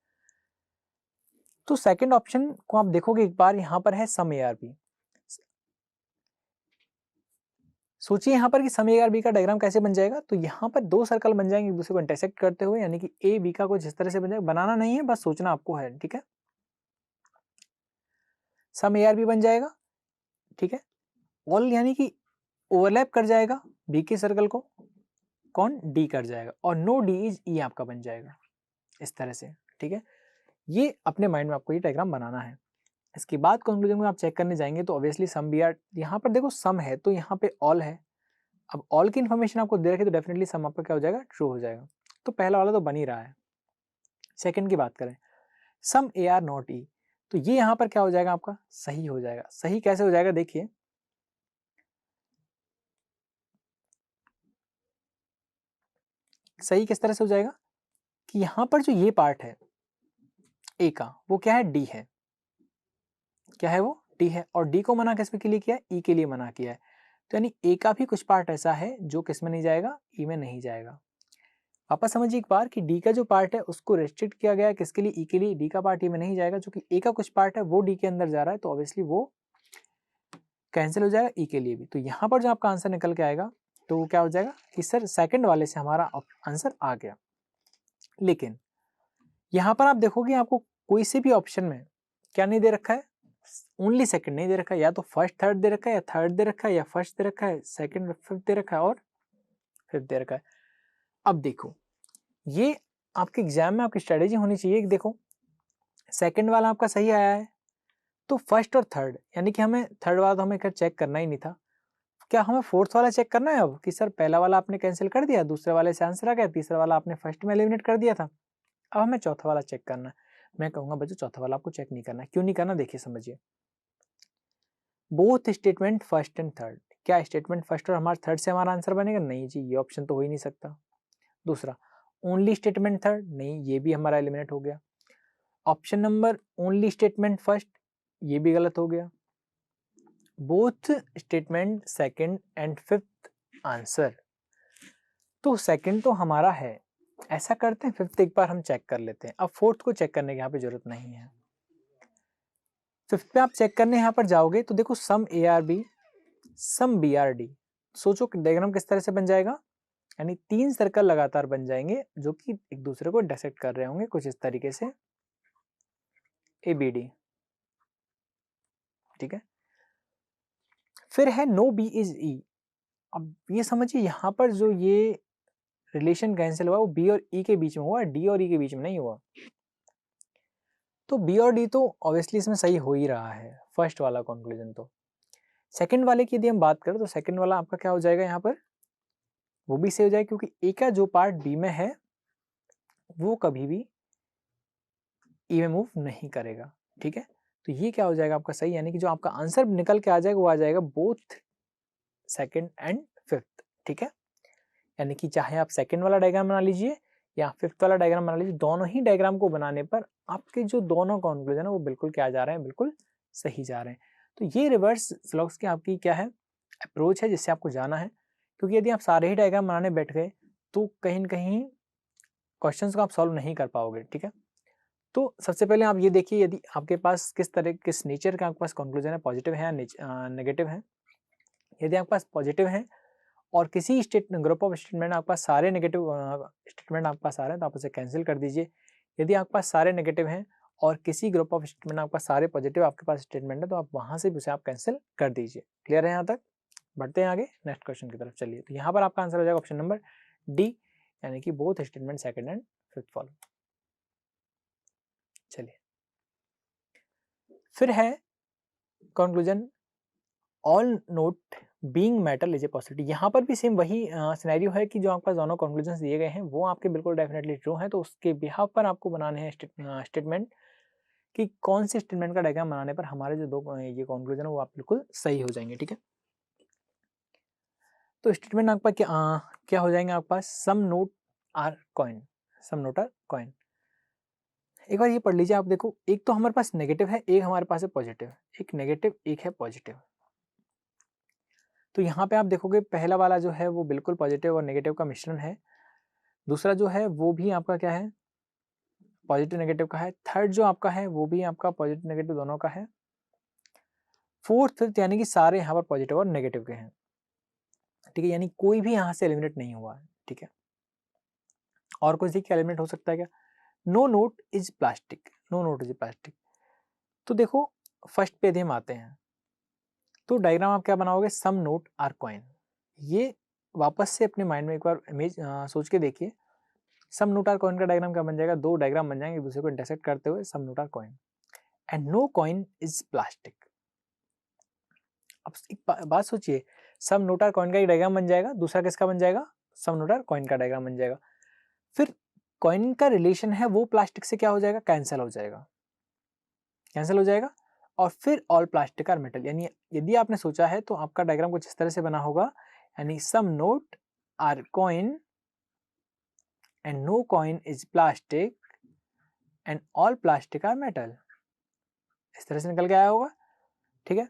तो सेकंड ऑप्शन को आप देखोगे एक बार, यहाँ पर है सम ए आर बी। सोचिए यहाँ पर कि सम ए आर बी का डायग्राम कैसे बन जाएगा। तो यहाँ पर दो सर्कल बन जाएंगे एक दूसरे को इंटरसेक्ट करते हुए, यानी कि ए बी का कुछ इस तरह से बन जाएगा। बनाना नहीं है, बस सोचना आपको है। ठीक है, सम ए आर बी बन जाएगा। ठीक है, ऑल यानी कि ओवरलैप कर जाएगा बी के सर्कल को, कौन, डी कर जाएगा, और नो डी इज ई आपका बन जाएगा इस तरह से। ठीक है, ये अपने माइंड में आपको ये डायग्राम बनाना है। इसके बाद कंक्लूजन में आप चेक करने जाएंगे तो ऑब्वियसली सम बी आर, यहाँ पर देखो सम है तो यहाँ पे ऑल है। अब ऑल की इन्फॉर्मेशन आपको दे रखी तो डेफिनेटली सम आपका क्या हो जाएगा, ट्रू हो जाएगा। तो पहला वाला तो बन ही रहा है। सेकंड की बात करें, सम ए आर नॉट ई, तो ये यहाँ पर क्या हो जाएगा आपका, सही हो जाएगा। सही कैसे हो जाएगा, देखिए सही किस तरह से हो जाएगा कि यहाँ पर जो ये पार्ट है ए का वो क्या है, डी है। क्या है वो, डी है। और डी को मना किस के लिए किया है, ई के लिए मना किया है। तो यानी ए का भी कुछ पार्ट ऐसा है जो किस में नहीं जाएगा, ई में नहीं जाएगा। वापस समझिए एक बार कि डी का जो पार्ट है उसको रेस्ट्रिक्ट किया गया है किसके लिए, ई के लिए। डी का पार्ट ई में नहीं जाएगा, जो कि ए का कुछ पार्ट है वो डी के अंदर जा रहा है, तो ऑब्वियसली वो कैंसिल हो जाएगा ई के लिए भी। तो यहाँ पर जो आपका आंसर निकल के आएगा तो वो क्या हो जाएगा कि सर सेकंड वाले से हमारा आंसर आ गया। लेकिन यहाँ पर आप देखोगे आपको कोई से भी ऑप्शन में क्या नहीं दे रखा है, ओनली सेकंड नहीं दे रखा है। या तो फर्स्ट थर्ड दे रखा है, या थर्ड दे रखा है, या फर्स्ट दे रखा है, सेकंड फिफ्थ दे रखा है, और फिफ्थ दे रखा है। अब देखो ये आपके एग्जाम में आपकी स्ट्रेटेजी होनी चाहिए कि देखो सेकंड वाला आपका सही आया है तो फर्स्ट और थर्ड, यानी कि हमें थर्ड वाला तो हमें चेक करना ही नहीं था, क्या हमें फोर्थ वाला चेक करना है अब कि सर पहला वाला आपने कैंसिल कर दिया, दूसरे वाले से आंसर आ गया, तीसरा वाला आपने फर्स्ट में एलिमिनेट कर दिया था, अब हमें चौथा वाला चेक करना है। मैं कहूंगा बच्चों चौथा वाला आपको चेक नहीं करना है। क्यों नहीं करना, देखिए समझिए। Both statement first and third, क्या स्टेटमेंट फर्स्ट और हमारा थर्ड से हमारा आंसर बनेगा, नहीं जी, ये ऑप्शन तो हो ही नहीं सकता। दूसरा ओनली स्टेटमेंट थर्ड, नहीं, ये भी हमारा एलिमिनेट हो गया। Option number only statement first, ये भी गलत हो गया। Both statement second and fifth answer, तो सेकंड तो हमारा है। ऐसा करते हैं फिफ्थ एक बार हम चेक कर लेते हैं। अब फोर्थ को चेक करने की यहाँ पे जरूरत नहीं है। फिफ्थ पे आप चेक करने यहाँ पर जाओगे तो देखो some A are B, some B are D. सोचो डायग्राम किस तरह से बन जाएगा, यानी 3 सर्कल लगातार बन जाएंगे जो कि एक दूसरे को इंटरसेक्ट कर रहे होंगे कुछ इस तरीके से, ए बी डी। ठीक है, फिर है नो बी इज ई। अब ये समझिए यहाँ पर जो ये रिलेशन कैंसिल हुआ वो बी और ई के बीच में हुआ, डी और ई के बीच में नहीं हुआ। तो बी और डी तो ऑब्वियसली इसमें सही हो ही रहा है, फर्स्ट वाला कंक्लूजन तो। सेकंड वाले की यदि हम बात करें तो सेकंड वाला आपका क्या हो जाएगा यहाँ पर, वो भी सही हो जाएगा क्योंकि ए का जो पार्ट बी में है वो कभी भी ई में मूव नहीं करेगा, ठीक है। तो ये क्या हो जाएगा आपका सही, यानी कि जो आपका आंसर निकल के आ जाएगा वो आ जाएगा बोथ सेकंड एंड फिफ्थ, ठीक है। यानी कि चाहे आप सेकंड वाला डायग्राम बना लीजिए या फिफ्थ वाला डायग्राम बना लीजिए, दोनों ही डायग्राम को बनाने पर आपके जो दोनों कंक्लूजन है वो बिल्कुल क्या जा रहे हैं, बिल्कुल सही जा रहे हैं। तो ये रिवर्स स्लॉग्स की आपकी क्या है अप्रोच है जिससे आपको जाना है, क्योंकि यदि आप सारे ही डायग्राम बनाने बैठ गए तो कहीं न कहीं क्वेश्चंस को आप सॉल्व नहीं कर पाओगे, ठीक है। तो सबसे पहले आप ये देखिए यदि आपके पास किस नेचर का आपके पास कंक्लूजन है, पॉजिटिव है या नेगेटिव है। यदि आपके पास पॉजिटिव है और किसी ग्रुप ऑफ स्टेटमेंट आपके पास सारे नेगेटिव स्टेटमेंट आपके पास आ रहे हैं तो आप उसे कैंसिल कर दीजिए। यदि आपके पास सारे नेगेटिव हैं और किसी ग्रुप ऑफ स्टेटमेंट आपके पास सारे पॉजिटिव आपके पास स्टेटमेंट है तो आप वहां से भी उसे आप कैंसिल कर दीजिए। क्लियर है यहाँ तक? बढ़ते हैं आगे नेक्स्ट क्वेश्चन की तरफ। चलिए, तो यहाँ पर आपका आंसर हो जाएगा ऑप्शन नंबर डी, यानी कि both statement second and fifth follow. चलिए, फिर है conclusion all note being metal is a possibility. यहाँ पर भी सेम वही सिनेरियो है कि जो आपके पास दोनों कंक्लूजन्स दिए गए हैं वो आपके बिल्कुल डेफिनेटली ट्रू हैं, तो उसके बिहाफ पर आपको बनाने हैं स्टेटमेंट कि कौन से स्टेटमेंट का डायग्राम बनाने पर हमारे जो दो ये कंक्लूजन है वो आप बिल्कुल सही हो जाएंगे, ठीक है। तो स्टेटमेंट आपका क्या हो जाएंगे आपके पास, some note are coin, some note are coin. एक बार ये पढ़ लीजिए आप, देखो एक तो हमारे पास नेगेटिव है, एक हमारे पास है पॉजिटिव, एक नेगेटिव एक है पॉजिटिव। तो यहाँ पे आप देखोगे पहला वाला जो है वो बिल्कुल पॉजिटिव और नेगेटिव का मिश्रण है, दूसरा जो है वो भी आपका क्या है पॉजिटिव नेगेटिव का है, थर्ड जो आपका है वो भी आपका पॉजिटिव नेगेटिव दोनों का है, फोर्थ फिफ्थ यानी कि सारे यहाँ पर पॉजिटिव और नेगेटिव के हैं, ठीक है। यानी कोई भी यहाँ से एलिमिनेट नहीं हुआ है, ठीक है। और कुछ देखिए एलिमिनेट हो सकता है क्या, no note is plastic, no note is plastic. तो देखो फर्स्ट पे यदि हम आते हैं तो डायग्राम आप क्या बनाओगे, सम नोट आर कॉइन। ये वापस से अपने माइंड में एक बार इमेज सोच के देखिए, सम नोट आर कॉइन का डायग्राम क्या बन जाएगा, दो डायग्राम बन जाएंगे एक दूसरे को इंटरसेक्ट करते हुए, some note are coin and no coin is plastic. अब एक बात सोचिए, सम नोट आर कॉइन का एक डायग्राम बन जाएगा, दूसरा किसका बन जाएगा, सम नोट आर कॉइन का डायग्राम बन जाएगा। फिर कॉइन का रिलेशन है वो प्लास्टिक से क्या हो जाएगा, कैंसिल हो जाएगा, कैंसिल हो जाएगा। और फिर ऑल प्लास्टिक आर मेटल, यानी यदि आपने सोचा है तो आपका डायग्राम कुछ इस तरह से बना होगा, यानी some note are coin and no coin is plastic and all plastic are metal, इस तरह से निकल के आया होगा, ठीक है।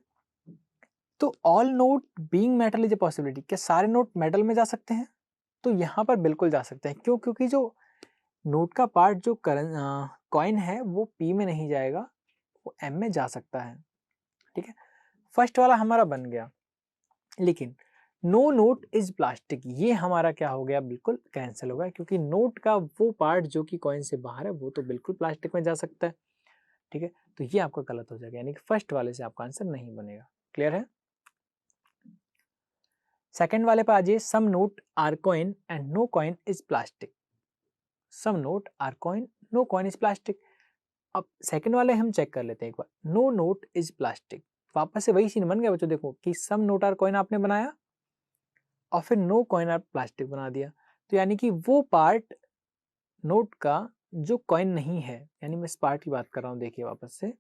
तो all note being metal is a possibility, क्या सारे नोट मेटल में जा सकते हैं, तो यहाँ पर बिल्कुल जा सकते हैं। क्यों? क्योंकि जो नोट का पार्ट जो कॉइन है वो पी में नहीं जाएगा, वो एम में जा सकता है, ठीक है। फर्स्ट वाला हमारा बन गया, लेकिन नो नोट इज प्लास्टिक ये हमारा क्या हो गया, बिल्कुल कैंसिल हो गया, क्योंकि नोट का वो पार्ट जो कि कॉइन से बाहर है वो तो बिल्कुल प्लास्टिक में जा सकता है, ठीक है। तो ये आपका गलत हो जाएगा, यानी कि फर्स्ट वाले से आपका आंसर नहीं बनेगा। क्लियर है? सेकंड वाले पे आ जाइए, some note are coin and no coin is plastic, some note are coin no coin is plastic. अब सेकंड वाले हम चेक कर लेते हैं एक बार, नो नोट इज प्लास्टिक, वापस से वही सीन बन गया बच्चों, देखो कि सम नोट आर कॉइन आपने बनाया और फिर नो कॉइन आर प्लास्टिक बना दिया, तो यानी कि वो पार्ट नोट का जो कॉइन नहीं है, यानी मैं इस पार्ट की बात कर रहा हूं, देखिए वापस से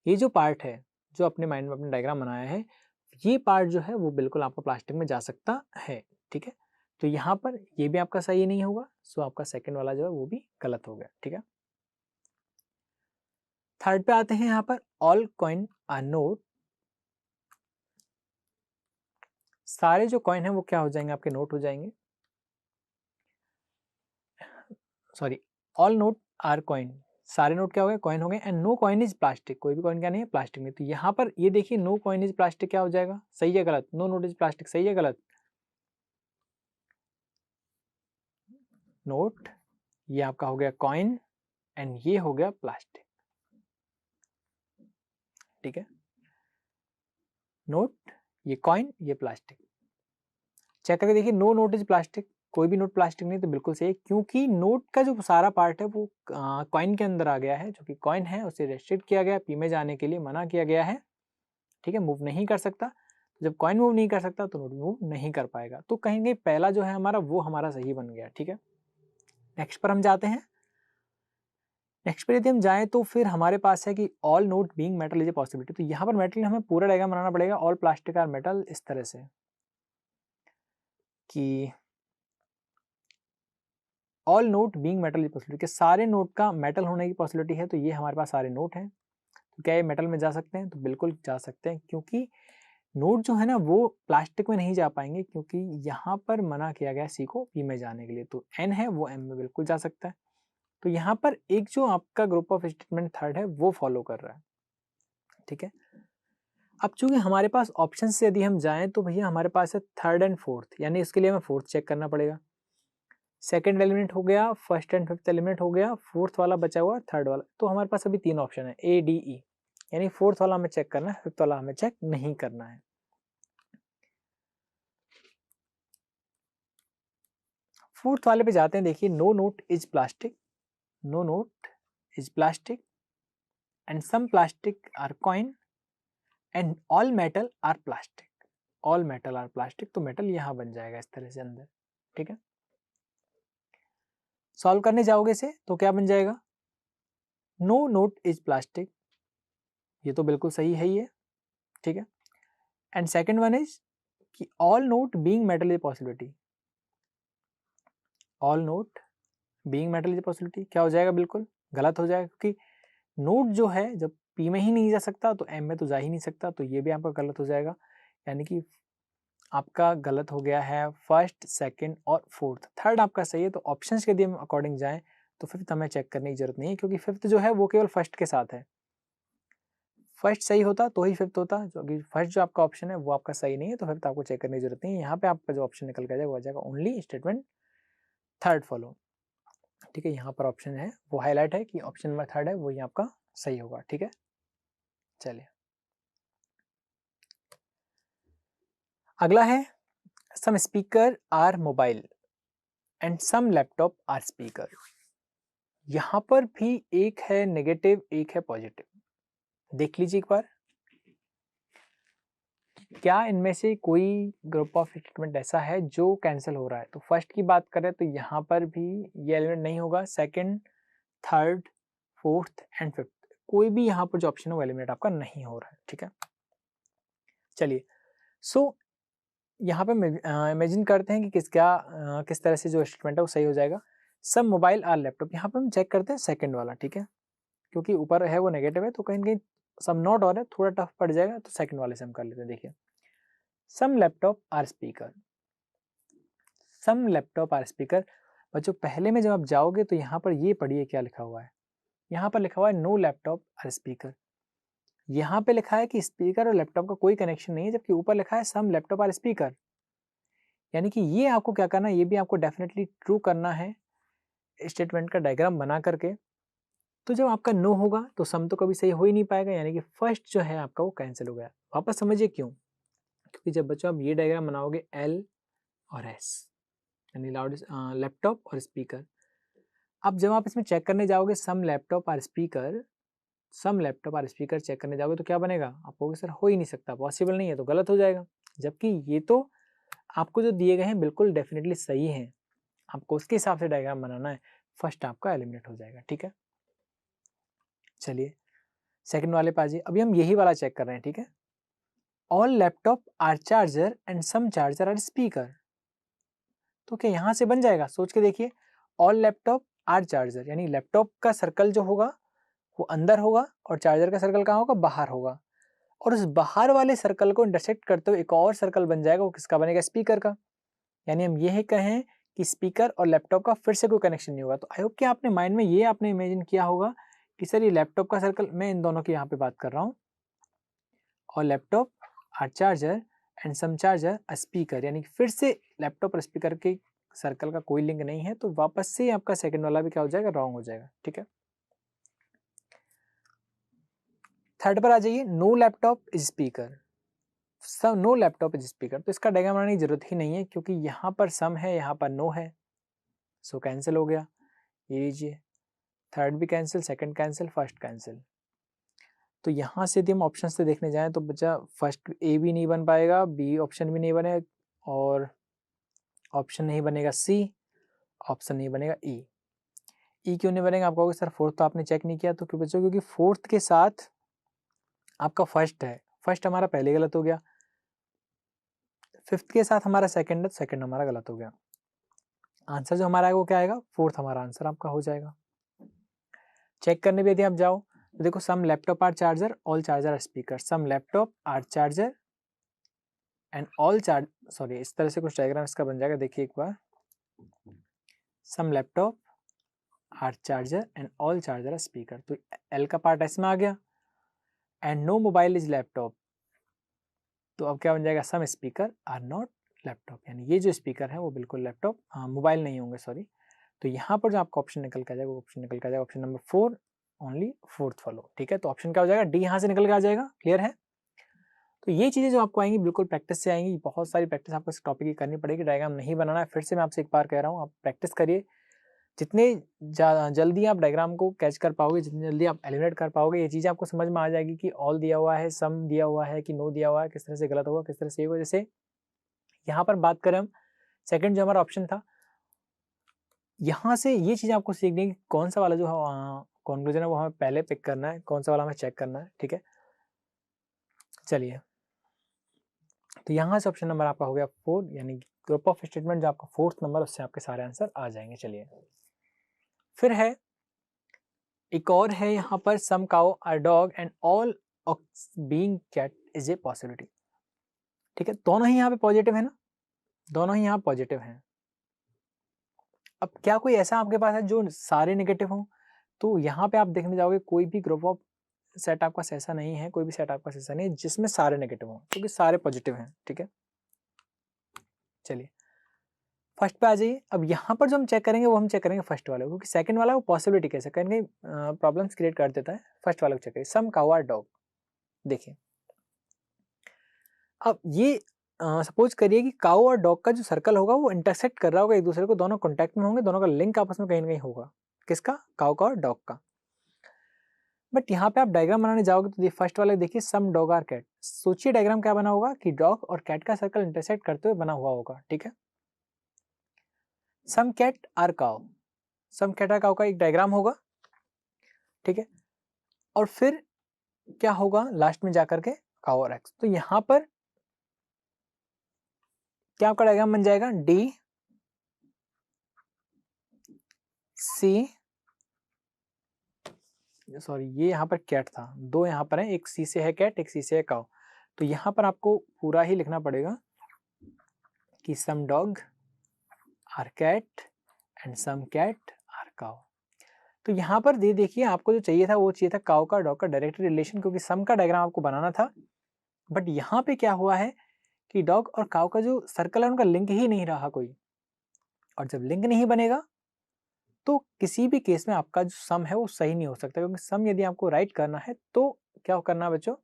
ये जो पार्ट है जो अपने माइंड में अपने डायग्राम बनाया है, ये पार्ट जो है वो बिल्कुल आपका प्लास्टिक में जा सकता है, ठीक है। तो यहाँ पर ये भी आपका सही नहीं होगा, सो आपका सेकंड वाला जो है वो भी गलत हो गया, ठीक है। थर्ड पे आते हैं, यहाँ पर ऑल कॉइन आर नोट, सारे जो कॉइन है वो क्या हो जाएंगे, आपके नोट हो जाएंगे, sorry all note are coin, सारे नोट क्या हो गए, कॉइन हो गए, and no coin is plastic, कोई भी कॉइन क्या नहीं है, प्लास्टिक नहीं। तो यहाँ पर ये देखिए नो कॉइन इज प्लास्टिक क्या हो जाएगा, सही है गलत, नो नोट इज प्लास्टिक सही है गलत, नोट ये आपका हो गया कॉइन एंड ये हो गया प्लास्टिक, ठीक है। नोट ये कॉइन ये प्लास्टिक, चेक करके देखिए, नो नोट इज प्लास्टिक, कोई भी नोट प्लास्टिक नहीं तो बिल्कुल सही है, क्योंकि नोट का जो सारा पार्ट है वो कॉइन के अंदर आ गया है, जो कि कॉइन है उसे रेस्ट्रिक्ट किया गया, पी में जाने के लिए मना किया गया है, ठीक है, मूव नहीं कर सकता। जब कॉइन मूव नहीं कर सकता तो नोट मूव नहीं कर पाएगा। तो कहेंगे पहला जो है हमारा वो हमारा सही बन गया, ठीक है। नेक्स्ट पर हम जाते हैं। नेक्स्ट पर यदि हम जाएं तो फिर हमारे पास है कि all note being metal is a possibility. तो यहाँ पर मेटल हमें पूरा डायग्राम बनाना पड़ेगा, ऑल प्लास्टिक आर मेटल, इस तरह से कि all note being metal is possibility, कि सारे नोट का मेटल होने की पॉसिबिलिटी है। तो ये हमारे पास सारे नोट हैं, तो क्या ये मेटल में जा सकते हैं? तो बिल्कुल जा सकते हैं, क्योंकि नोट जो है ना वो प्लास्टिक में नहीं जा पाएंगे, क्योंकि यहाँ पर मना किया गया सी को पी में जाने के लिए। तो एन है वो एम में बिल्कुल जा सकता है। तो यहाँ पर एक जो आपका ग्रुप ऑफ स्टेटमेंट थर्ड है वो फॉलो कर रहा है, ठीक है। अब चूंकि हमारे पास ऑप्शन से यदि हम जाएं तो भैया हमारे पास है थर्ड एंड फोर्थ, यानी इसके लिए हमें फोर्थ चेक करना पड़ेगा। सेकंड एलिमेंट हो गया, फर्स्ट एंड फिफ्थ एलिमेंट हो गया, फोर्थ वाला बचा हुआ थर्ड वाला। तो हमारे पास अभी तीन ऑप्शन है, ए डी ई, यानी फोर्थ वाला हमें चेक करना है, फिफ्थ वाला हमें चेक नहीं करना है। फोर्थ वाले पे जाते हैं। देखिए, no note is plastic, no note is plastic and some plastic are coin and all metal are plastic, all metal are plastic. तो मेटल यहां बन जाएगा इस तरह से अंदर, ठीक है। सॉल्व करने जाओगे इसे तो क्या बन जाएगा, नो नोट इज प्लास्टिक, ये तो बिल्कुल सही है ये, ठीक है। एंड सेकंड वन इज कि all note being metal is possibility, all note being metal is possibility क्या हो जाएगा, बिल्कुल गलत हो जाएगा, क्योंकि नोट जो है जब पी में ही नहीं जा सकता तो एम में तो जा ही नहीं सकता। तो ये भी आपका गलत हो जाएगा, यानी कि आपका गलत हो गया है फर्स्ट, सेकंड और फोर्थ। थर्ड आपका सही है। तो ऑप्शंस के यदि हम अकॉर्डिंग जाएं तो फिफ्थ हमें चेक करने की जरूरत नहीं है, क्योंकि फिफ्थ जो है वो केवल फर्स्ट के साथ है। फर्स्ट सही होता तो ही फिफ्थ होता, जो कि फर्स्ट जो आपका ऑप्शन है वो आपका सही नहीं है, तो फिफ्थ आपको चेक करने की जरूरत नहीं है। यहाँ पे आपका जो ऑप्शन निकल के जाएगा वो आ जाएगा ओनली स्टेटमेंट थर्ड फॉलो, ठीक है। यहाँ पर ऑप्शन है वो हाईलाइट है कि ऑप्शन नंबर थर्ड है वो ही आपका सही होगा, ठीक है। चलिए अगला है, some speaker are mobile and some laptop are speaker. यहाँ पर भी एक है नेगेटिव, एक है पॉजिटिव। देख लीजिए एक बार, क्या इनमें से कोई ग्रुप ऑफ स्टेटमेंट ऐसा है जो कैंसिल हो रहा है। तो फर्स्ट की बात करें तो यहाँ पर भी ये एलिमेंट नहीं होगा, second, third, fourth and fifth, कोई भी यहाँ पर जो ऑप्शन है वो एलिमेंट आपका नहीं हो रहा है, ठीक है। चलिए सो यहाँ पे इमेजिन करते हैं कि किस तरह से जो स्टेटमेंट है वो सही हो जाएगा। सब मोबाइल आर लैपटॉप, यहाँ पे हम चेक करते हैं सेकंड वाला, ठीक है, क्योंकि ऊपर है वो नेगेटिव है तो कहीं ना कहीं सम नॉट और है, थोड़ा टफ पड़ जाएगा, तो सेकंड वाले से हम कर लेते हैं। देखिए, some laptop are speaker, some laptop are speaker. बच्चों पहले में जब आप जाओगे तो यहाँ पर ये पढ़िए क्या लिखा हुआ है, यहाँ पर लिखा हुआ है नो लैपटॉप आर स्पीकर। यहाँ पे लिखा है कि स्पीकर और लैपटॉप का कोई कनेक्शन नहीं है, जबकि ऊपर लिखा है सम लैपटॉप आर स्पीकर। यानी कि ये आपको क्या करना है, ये भी आपको डेफिनेटली ट्रू करना है स्टेटमेंट का डायग्राम बना करके। तो जब आपका नो होगा तो सम तो कभी सही हो ही नहीं पाएगा, यानी कि फर्स्ट जो है आपका वो कैंसिल हो गया। वापस समझिए क्यों, क्योंकि जब बच्चों आप ये डायग्राम बनाओगे एल और एस, यानी लाउड लैपटॉप और स्पीकर, अब जब आप इसमें चेक करने जाओगे सम लैपटॉप और स्पीकर, सम लैपटॉप और स्पीकर चेक करने जाओगे तो क्या बनेगा, आप कहोगे सर हो ही नहीं सकता, पॉसिबल नहीं है, तो गलत हो जाएगा। जबकि ये तो आपको जो दिए गए हैं बिल्कुल डेफिनेटली सही है, आपको उसके हिसाब से डायग्राम बनाना है, फर्स्ट आपका एलिमिनेट हो जाएगा, ठीक है। चलिए सेकंड वाले पे आ जाइए, अभी हम यही वाला चेक कर रहे हैं, ठीक है। All laptop are charger and some charger are speaker. तो क्या यहाँ से बन जाएगा, सोच के देखिए, ऑल लैपटॉप आर चार्जर, यानी लैपटॉप का सर्कल जो होगा वो अंदर होगा और चार्जर का सर्कल कहाँ होगा, बाहर होगा, और उस बाहर वाले सर्कल को इंटरसेक्ट करते हुए एक और सर्कल बन जाएगा, वो किसका बनेगा, स्पीकर का। यानी हम ये कहें कि स्पीकर और लैपटॉप का फिर से कोई कनेक्शन नहीं होगा। तो आई होप कि आपने माइंड में ये आपने इमेजिन किया होगा कि सर ये लैपटॉप का सर्कल, मैं इन दोनों की यहाँ पे बात कर रहा हूँ, और laptop are charger and some charger a speaker, यानी फिर से लैपटॉप और स्पीकर के सर्कल का कोई लिंक नहीं है, तो वापस से आपका सेकंड वाला भी क्या हो जाएगा, रॉन्ग हो जाएगा, ठीक है। थर्ड पर आ जाइए, no laptop is speaker. Some no laptop is speaker, तो इसका डायग्राम बनाने की जरूरत ही नहीं है क्योंकि यहाँ पर सम है, यहाँ पर नो है, सो कैंसिल हो गया। ये लीजिए, थर्ड भी cancel, second cancel, first cancel. तो यहाँ से यदि हम ऑप्शन से देखने जाएं तो बचा फर्स्ट ए भी नहीं बन पाएगा, बी ऑप्शन भी नहीं बने, और ऑप्शन नहीं बनेगा सी, ऑप्शन नहीं बनेगा ई। ई क्यों नहीं बनेगा? आप कहोगे सर फोर्थ तो आपने चेक नहीं किया, तो क्यों बच्चों? क्योंकि फोर्थ के साथ आपका फर्स्ट है, फर्स्ट हमारा पहले गलत हो गया, फिफ्थ के साथ हमारा सेकंड है, सेकंड हमारा गलत हो गया। आंसर जो हमारा है वो क्या आएगा? फोर्थ हमारा आंसर आपका हो जाएगा। चेक करने भी यदि आप जाओ तो देखो, some laptop are charger, all charger are speaker, some laptop are charger and all charge, sorry इस तरह से कुछ डायग्राम इसका बन जाएगा, देखिए एक बार, some laptop are charger and all charger are speaker, तो एल का पार्ट इसमें आ गया, and no mobile is laptop, तो अब क्या बन जाएगा? Some speaker are not laptop, यानी ये जो स्पीकर है वो बिल्कुल लैपटॉप, हाँ मोबाइल नहीं होंगे, सॉरी। तो यहाँ पर जो आपका ऑप्शन निकल के आ जाएगा, वो ऑप्शन निकल के आ जाएगा option number 4, only fourth follow, ठीक है। तो ऑप्शन क्या हो जाएगा? डी यहाँ से निकल के आ जाएगा, क्लियर है। तो ये चीज़ें जो आपको आएंगी बिल्कुल प्रैक्टिस से आएंगी, बहुत सारी प्रैक्टिस आपको इस टॉपिक की करनी पड़ेगी, डायग्राम नहीं बनाना है, फिर से मैं आपसे एक बार कह रहा हूँ, आप प्रैक्टिस करिए। जितने जल्दी आप डायग्राम को कैच कर पाओगे, जितनी जल्दी आप एलिमिनेट कर पाओगे, ये चीज़ें आपको समझ में आ जाएगी कि ऑल दिया हुआ है, सम दिया हुआ है कि नो दिया हुआ है, किस तरह से गलत होगा, किस तरह से होगा। जैसे यहाँ पर बात करें हम, सेकंड जो हमारा ऑप्शन था, यहाँ से ये चीज़ आपको सीखनी है कि कौन सा वाला जो कंक्लूजन है वो हमें पहले पिक करना है, कौन सा वाला हमें चेक करना है, ठीक है। चलिए, तो यहाँ से ऑप्शन नंबर आपका हो गया 4, यानी ग्रुप ऑफ स्टेटमेंट जो आपका फोर्थ नंबर, उससे आपके सारे आंसर आ जाएंगे। चलिए, फिर है एक और है यहाँ पर, some cow are dog and all ox being cat is a possibility, ठीक है। दोनों ही यहाँ पे पॉजिटिव है ना, दोनों ही यहाँ पॉजिटिव हैं। अब क्या कोई ऐसा आपके पास है जो सारे नेगेटिव हों? तो यहाँ पे आप देखने जाओगे, कोई भी ग्रुप ऑफ सेट आपका ऐसा नहीं है, कोई भी सेट आपका ऐसा नहीं है जिसमें सारे नेगेटिव हों, क्योंकि सारे पॉजिटिव हैं, ठीक है। चलिए, फर्स्ट पे आ जाइए। अब यहाँ पर जो हम चेक करेंगे वो हम चेक करेंगे फर्स्ट वाले को, क्योंकि सेकंड वाला वो पॉसिबिलिटी कैसे करेंगे, प्रॉब्लम्स क्रिएट कर देता है। फर्स्ट वाला को चेक करिए, सम काउ आर डॉग। देखिए, अब ये सपोज करिए कि काउ और डॉग का जो सर्कल होगा वो इंटरसेक्ट कर रहा होगा एक दूसरे को, दोनों कॉन्टैक्ट में होंगे, दोनों का लिंक आपस में कहीं ना कहीं होगा। किसका? काउ का और डॉग का। बट यहाँ पे आप डायग्राम बनाने जाओगे तो फर्स्ट वाले देखिए, सम डॉग आर कैट। सोचिए डायग्राम क्या बना होगा कि डॉग और कैट का सर्कल इंटरसेक्ट करते हुए बना हुआ होगा, ठीक है। Some cat are cow, some cat are cow का एक डायग्राम होगा, ठीक है। और फिर क्या होगा लास्ट में जाकर के? काउ और एक्स। तो यहाँ पर क्या आपका डायग्राम बन जाएगा? डी सी, सॉरी ये यहाँ पर कैट था, दो यहाँ पर है, एक सी से है कैट, एक सी से है काउ। तो यहाँ पर आपको पूरा ही लिखना पड़ेगा कि some dog are cat and some cat are cow. तो यहाँ पर देखिए, आपको जो चाहिए था वो चाहिए था काउ का डॉग का डायरेक्ट रिलेशन, क्योंकि सम का डायग्राम आपको बनाना था। बट यहाँ पे क्या हुआ है कि डॉग और काउ का जो सर्कल है उनका लिंक ही नहीं रहा कोई, और जब लिंक नहीं बनेगा तो किसी भी केस में आपका जो सम है वो सही नहीं हो सकता, क्योंकि सम यदि आपको राइट करना है तो क्या करना है बच्चों?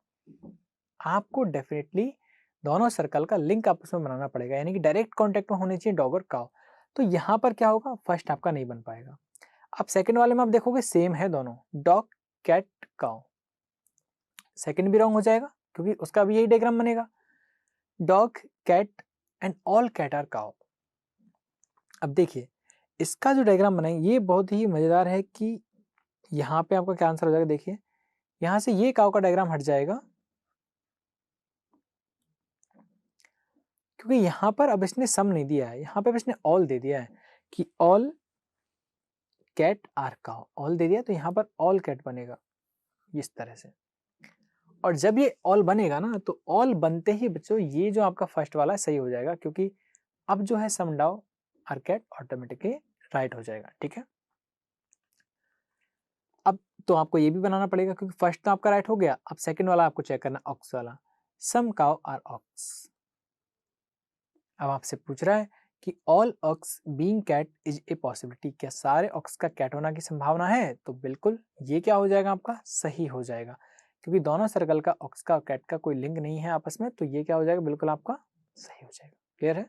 आपको डेफिनेटली दोनों सर्कल का लिंक आपस में बनाना पड़ेगा, यानी कि डायरेक्ट कॉन्टेक्ट में होने चाहिए डॉग और काउ। तो यहाँ पर क्या होगा? फर्स्ट आपका नहीं बन पाएगा। अब सेकंड वाले में आप देखोगे सेम है दोनों, डॉग कैट काउ, सेकंड भी रॉन्ग हो जाएगा क्योंकि उसका भी यही डायग्राम बनेगा, dog cat and all cat are cow. अब देखिए, इसका जो डायग्राम बनाएंगे ये बहुत ही मजेदार है कि यहाँ पे आपका क्या आंसर हो जाएगा। देखिए, यहाँ से ये काउ का डायग्राम हट जाएगा, क्योंकि यहाँ पर अब इसने सम नहीं दिया है, यहाँ पे अब इसने ऑल दे दिया है कि all cat are cow, all दे दिया, तो यहाँ पर ऑल कैट बनेगा इस तरह से। और जब ये ऑल बनेगा ना, तो ऑल बनते ही बच्चों ये जो आपका फर्स्ट वाला सही हो जाएगा, क्योंकि अब जो है सम डाउ आर कैट ऑटोमेटिकली राइट हो जाएगा, ठीक है। अब तो आपको ये भी बनाना पड़ेगा, क्योंकि फर्स्ट तो आपका राइट हो गया, अब सेकंड वाला आपको चेक करना, ऑक्स वाला, सम काउ आर ऑक्स। अब आपसे पूछ रहा है कि all ox being cat is a possibility, क्या सारे ऑक्स का कैट होना की संभावना है? तो बिल्कुल ये क्या हो जाएगा? आपका सही हो जाएगा, क्योंकि दोनों सर्कल का ऑक्स का और कैट का कोई लिंक नहीं है आपस में, तो ये क्या हो जाएगा, बिल्कुल आपका सही हो जाएगा। क्लियर है?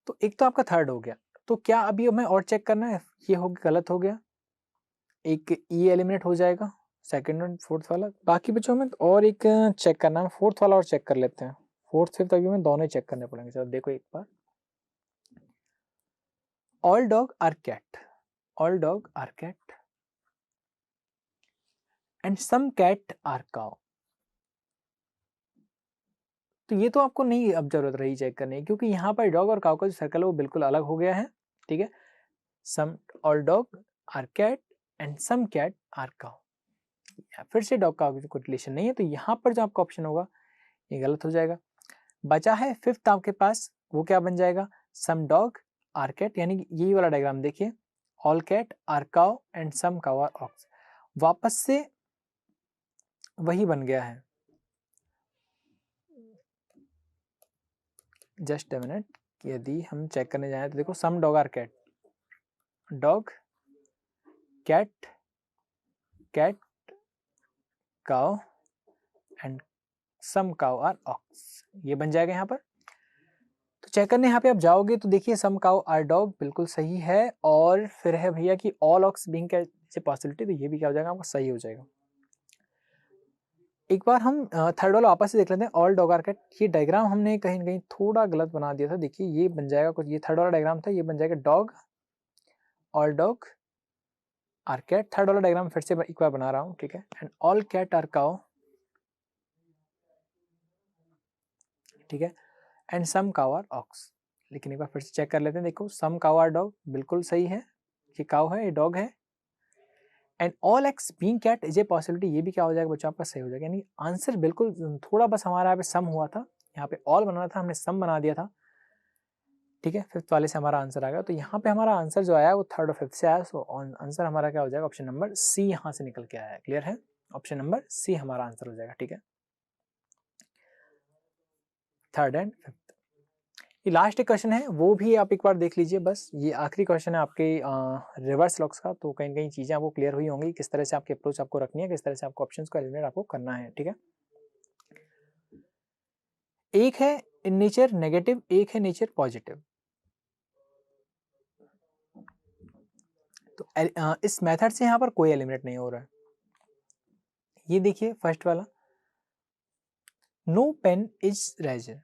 तो एक तो आपका थर्ड हो गया। तो क्या अभी हमें और चेक करना है? ये हो गलत हो गया, एक ई एलिमिनेट हो जाएगा, सेकंड और फोर्थ वाला। बाकी बच्चों में और एक चेक करना है, फोर्थ वाला और चेक कर लेते हैं। फोर्थ फिफ्थ अभी हमें दोनों ही चेक करने पड़ेंगे। चलो देखो एक बार, all dog are cat, all dog are cat and some cat are cow. तो ये तो आपको नहीं अब जरूरत रही चेक करने की, क्योंकि यहाँ पर डॉग और काउ का जो सर्कल है वो बिल्कुल अलग हो गया है। ठीक है, some all dog are cat and some cat are cow. फिर से डॉग का कोई रिलेशन नहीं है, तो यहाँ पर जो आपका ऑप्शन होगा ये गलत हो जाएगा। बचा है फिफ्थ आपके पास, वो क्या बन जाएगा, सम डॉग आर कैट, यानी यही वाला डायग्राम देखिए, all cat are cow and some cow are ox. वापस से वही बन गया है। जस्ट अ मिनट, यदि हम चेक करने जाए तो देखो, some dog are cat, dog cat cat cow and some cow are ox, ये बन जाएगा यहाँ पर। तो चेक करने यहाँ पे आप जाओगे तो देखिए सम काउ आर डॉग बिल्कुल सही है, और फिर है भैया कि ऑल ऑक्स बीइंग कैसे पॉसिबिलिटी, तो ये भी क्या हो जाएगा आपका सही हो जाएगा। एक बार हम थर्ड वाला वापस से देख लेते हैं, ऑल डॉग आर कैट। ये डायग्राम हमने कहीं ना कहीं थोड़ा गलत बना दिया था। देखिए ये बन जाएगा कुछ, ये थर्ड वाला डायग्राम था, ये बन जाएगा dog all dog are cat. Third वाला डायग्राम फिर से एक बार बना रहा हूँ, ठीक है, and all cat are cow, ठीक है, and some cow are ox. लेकिन एक बार फिर से चेक कर लेते हैं। देखो सम काउ आर डॉग बिल्कुल सही है, ये काउ है, ये डॉग है, and all ox being cat is a possibility, ये भी क्या हो जाएगा बच्चों आपका सही हो जाएगा। यानी आंसर बिल्कुल, थोड़ा बस हमारा यहाँ पे सम हुआ था, यहाँ पे ऑल बनाना था, हमने सम बना दिया था। ठीक है, फिफ्थ वाले से हमारा आंसर आ गया। तो यहाँ पे हमारा आंसर जो आया वो थर्ड और फिफ्थ से आया। सो आंसर हमारा क्या हो जाएगा, ऑप्शन नंबर सी यहाँ से निकल के आया है। क्लियर है? ऑप्शन नंबर सी हमारा आंसर हो जाएगा। ठीक है, थर्ड एंड फिफ्थ। ये लास्ट एक क्वेश्चन है, वो भी आप एक बार देख लीजिए। बस ये आखिरी क्वेश्चन है आपके रिवर्स लॉक्स का। तो कहीं कहीं चीजें आपको क्लियर हुई होंगी, किस तरह से आपकी अप्रोच आपको रखनी है, किस तरह से आपको ऑप्शंस को एलिमिनेट आपको करना है। ठीक है, एक है इन नेचर नेगेटिव, एक है नेचर पॉजिटिव। तो इस मेथड से यहाँ पर कोई एलिमिनेट नहीं हो रहा है। ये देखिए फर्स्ट वाला, no pen is eraser,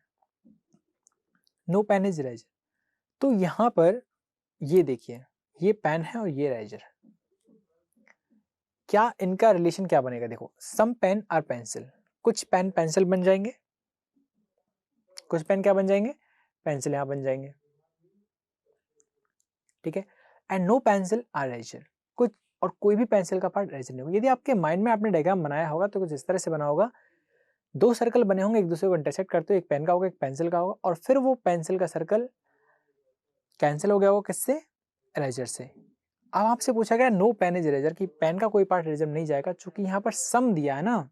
no pen is eraser. तो यहाँ पर ये देखिए, ये पेन है और ये रेजर, क्या इनका रिलेशन क्या बनेगा? देखो, सम पेन आर पेंसिल, कुछ पेन पेंसिल बन जाएंगे, कुछ पेन क्या बन जाएंगे, पेंसिल यहाँ बन जाएंगे। ठीक है, and no pencil are eraser, कुछ और कोई भी पेंसिल का पार्ट रेजर नहीं होगा। यदि आपके माइंड में आपने डायग्राम बनाया होगा तो कुछ इस तरह से बना होगा, दो सर्कल बने होंगे, एक दूसरे को इंटरसेक्ट करते हुए, एक पेन का होगा, एक पेंसिल का होगा, और फिर वो पेंसिल का सर्कल कैंसिल हो गया होगा किससे, रेजर से। अब आपसे पूछा गया नो पेन इज रेजर, कि पेन का कोई पार्ट रेजर में नहीं जाएगा। चूंकि यहाँ पर सम दिया है ना,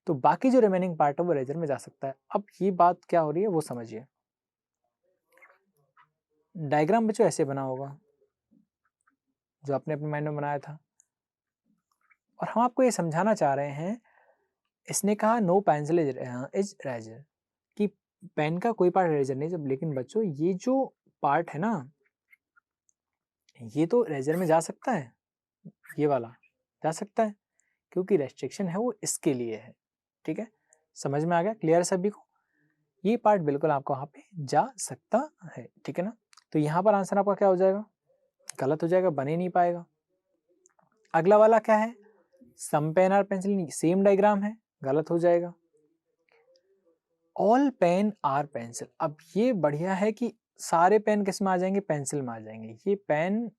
तो बाकी जो रिमेनिंग पार्ट है वो रेजर में जा सकता है। अब ये बात क्या हो रही है वो समझिए। डायग्राम बच्चों ऐसे बना होगा जो आपने अपने माइंड में बनाया था, और हम आपको ये समझाना चाह रहे हैं, इसने कहा नो पेंसिल इज रेजर, कि पेन का कोई पार्ट रेजर नहीं। जब लेकिन बच्चों ये जो पार्ट है ना, ये तो रेजर में जा सकता है, ये वाला जा सकता है, क्योंकि रेस्ट्रिक्शन है वो इसके लिए है। ठीक है, समझ में आ गया? क्लियर सभी को? ये पार्ट बिल्कुल आपको वहां पे जा सकता है। ठीक है ना, तो यहाँ पर आंसर आपका क्या हो जाएगा, गलत हो जाएगा, बन ही नहीं पाएगा। अगला वाला क्या है, some pen are pencil, same diagram है, गलत हो जाएगा। ऑल पेन आर पेंसिल, अब ये बढ़िया है कि सारे पेन किस में आ जाएंगे, पेंसिल में आ जाएंगे। ये पेन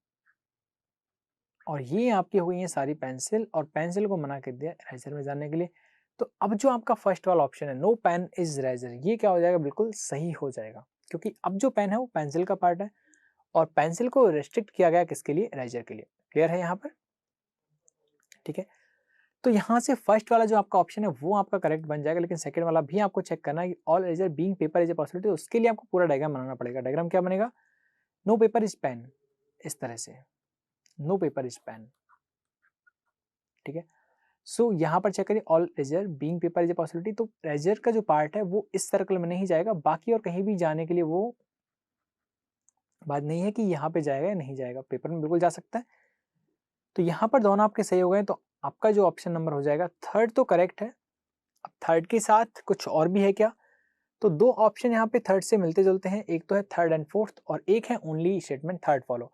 और ये आपकी हो गई है सारी पेंसिल, और पेंसिल को मना कर दिया रेजर में जाने के लिए। तो अब जो आपका फर्स्ट वाला ऑप्शन है, नो पेन इज रेजर, ये क्या हो जाएगा, बिल्कुल सही हो जाएगा। क्योंकि अब जो पेन है वो पेंसिल का पार्ट है, और पेंसिल को रेस्ट्रिक्ट किया गया किसके लिए, रेजर के लिए। क्लियर है यहाँ पर? ठीक है, तो यहाँ से फर्स्ट वाला जो आपका ऑप्शन है वो आपका करेक्ट बन जाएगा। लेकिन सेकंड वाला भी आपको चेक करना है कि all eraser being paper is a possibility, उसके लिए आपको पूरा डायग्राम बनाना पड़ेगा। डायग्राम क्या बनेगा, नो पेपर इज पेन, इस तरह से, नो पेपर इज पेन। ठीक है। सो यहाँ पर चेक करिए all eraser being paper is a possibility, तो रेजर का जो पार्ट है वो इस सर्कल में नहीं जाएगा, बाकी और कहीं भी जाने के लिए वो बात नहीं है कि यहाँ पे जाएगा या नहीं जाएगा, पेपर में बिल्कुल जा सकता है। तो यहाँ पर दोनों आपके सही हो गए, तो आपका जो ऑप्शन नंबर हो जाएगा थर्ड तो करेक्ट है। अब थर्ड के साथ कुछ और भी है क्या, तो दो ऑप्शन यहाँ पे थर्ड से मिलते जुलते हैं, एक तो है थर्ड एंड फोर्थ और एक है only statement third follow.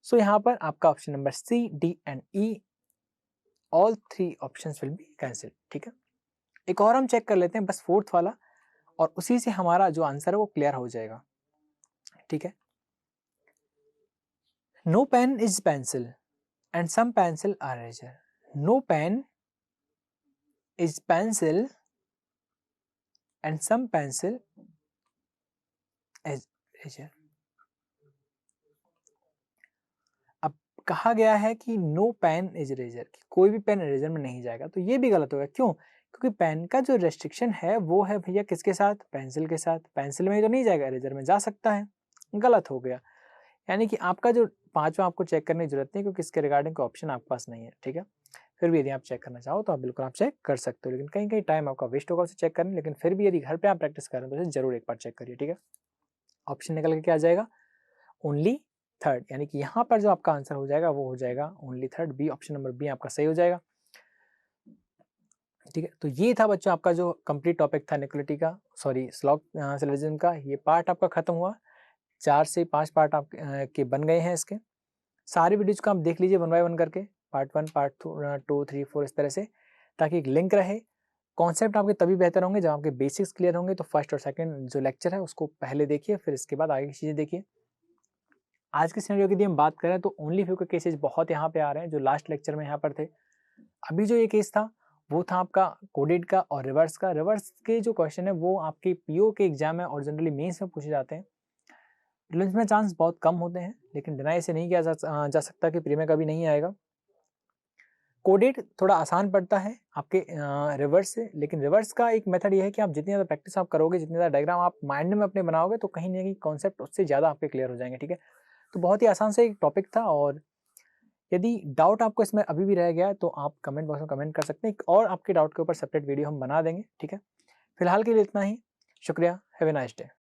So यहाँ पर आपका option number C, D and E all three options will be cancel, ठीक है। एक और हम चेक कर लेते हैं बस फोर्थ वाला, और उसी से हमारा जो आंसर है वो क्लियर हो जाएगा, ठीक है। No pen is pencil and some pencil are eraser, no pen is pencil and some pencil is eraser. अब कहा गया है कि नो पेन इज रेजर, कोई भी पेन इरेजर में नहीं जाएगा, तो ये भी गलत होगा। क्यों? क्योंकि पेन का जो रेस्ट्रिक्शन है वो है भैया किसके साथ, पेंसिल के साथ, पेंसिल में ही तो नहीं जाएगा, इरेजर में जा सकता है, गलत हो गया। यानी कि आपका जो पांचवा आपको चेक करने की जरूरत नहीं, क्योंकि इसके रिगार्डिंग कोई ऑप्शन आपके पास नहीं है, ठीक है। फिर भी यदि आप चेक करना चाहो तो आप बिल्कुल आप चेक कर सकते हो, लेकिन कहीं कहीं टाइम आपका वेस्ट होगा उसे चेक करने, लेकिन फिर भी यदि घर पे आप प्रैक्टिस कर रहे हैं तो उसे जरूर एक बार चेक करिए, ठीक है। ऑप्शन निकल के क्या आ जाएगा, ओनली थर्ड, यानी कि यहाँ पर जो आपका आंसर हो जाएगा वो हो जाएगा only third, B, option number B आपका सही हो जाएगा, ठीक है। तो ये था बच्चों आपका जो कंप्लीट टॉपिक था निकोलिटी का, सॉरी स्लॉग सिलोजिज्म का, ये पार्ट आपका खत्म हुआ। 4 से 5 पार्ट आप के बन गए हैं इसके। सारे वीडियोज को आप देख लीजिए वन बाय वन करके, पार्ट 1, पार्ट 2, 3, 4 इस तरह से, ताकि एक लिंक रहे। कॉन्सेप्ट आपके तभी बेहतर होंगे जब आपके बेसिक्स क्लियर होंगे, तो फर्स्ट और सेकंड जो लेक्चर है उसको पहले देखिए, फिर इसके बाद आगे की चीज़ें देखिए। आज के सिनेरियो की यदि हम बात करें तो ओनली फ्यू के केसेस बहुत यहाँ पे आ रहे हैं, जो लास्ट लेक्चर में यहाँ पर थे। अभी जो ये केस था वो था आपका कोडेड का और रिवर्स का। रिवर्स के जो क्वेश्चन है वो आपके पीओ के एग्जाम में और जनरली मेंस में पूछे जाते हैं। प्रीलिम्स में चांस बहुत कम होते हैं, लेकिन डिनाई से नहीं किया जा सकता कि प्री में कभी नहीं आएगा। कोडेड थोड़ा आसान पड़ता है आपके रिवर्स से, लेकिन रिवर्स का एक मेथड ये है कि आप जितनी ज़्यादा प्रैक्टिस आप करोगे, जितनी ज़्यादा डायग्राम आप माइंड में अपने बनाओगे, तो कहीं ना कहीं कॉन्सेप्ट उससे ज़्यादा आपके क्लियर हो जाएंगे, ठीक है। तो बहुत ही आसान से एक टॉपिक था, और यदि डाउट आपको इसमें अभी भी रह गया है तो आप कमेंट बॉक्स में कमेंट कर सकते हैं, और आपके डाउट के ऊपर सेपरेट वीडियो हम बना देंगे, ठीक है। फिलहाल के लिए इतना ही, शुक्रिया, हैव ए नाइस डे।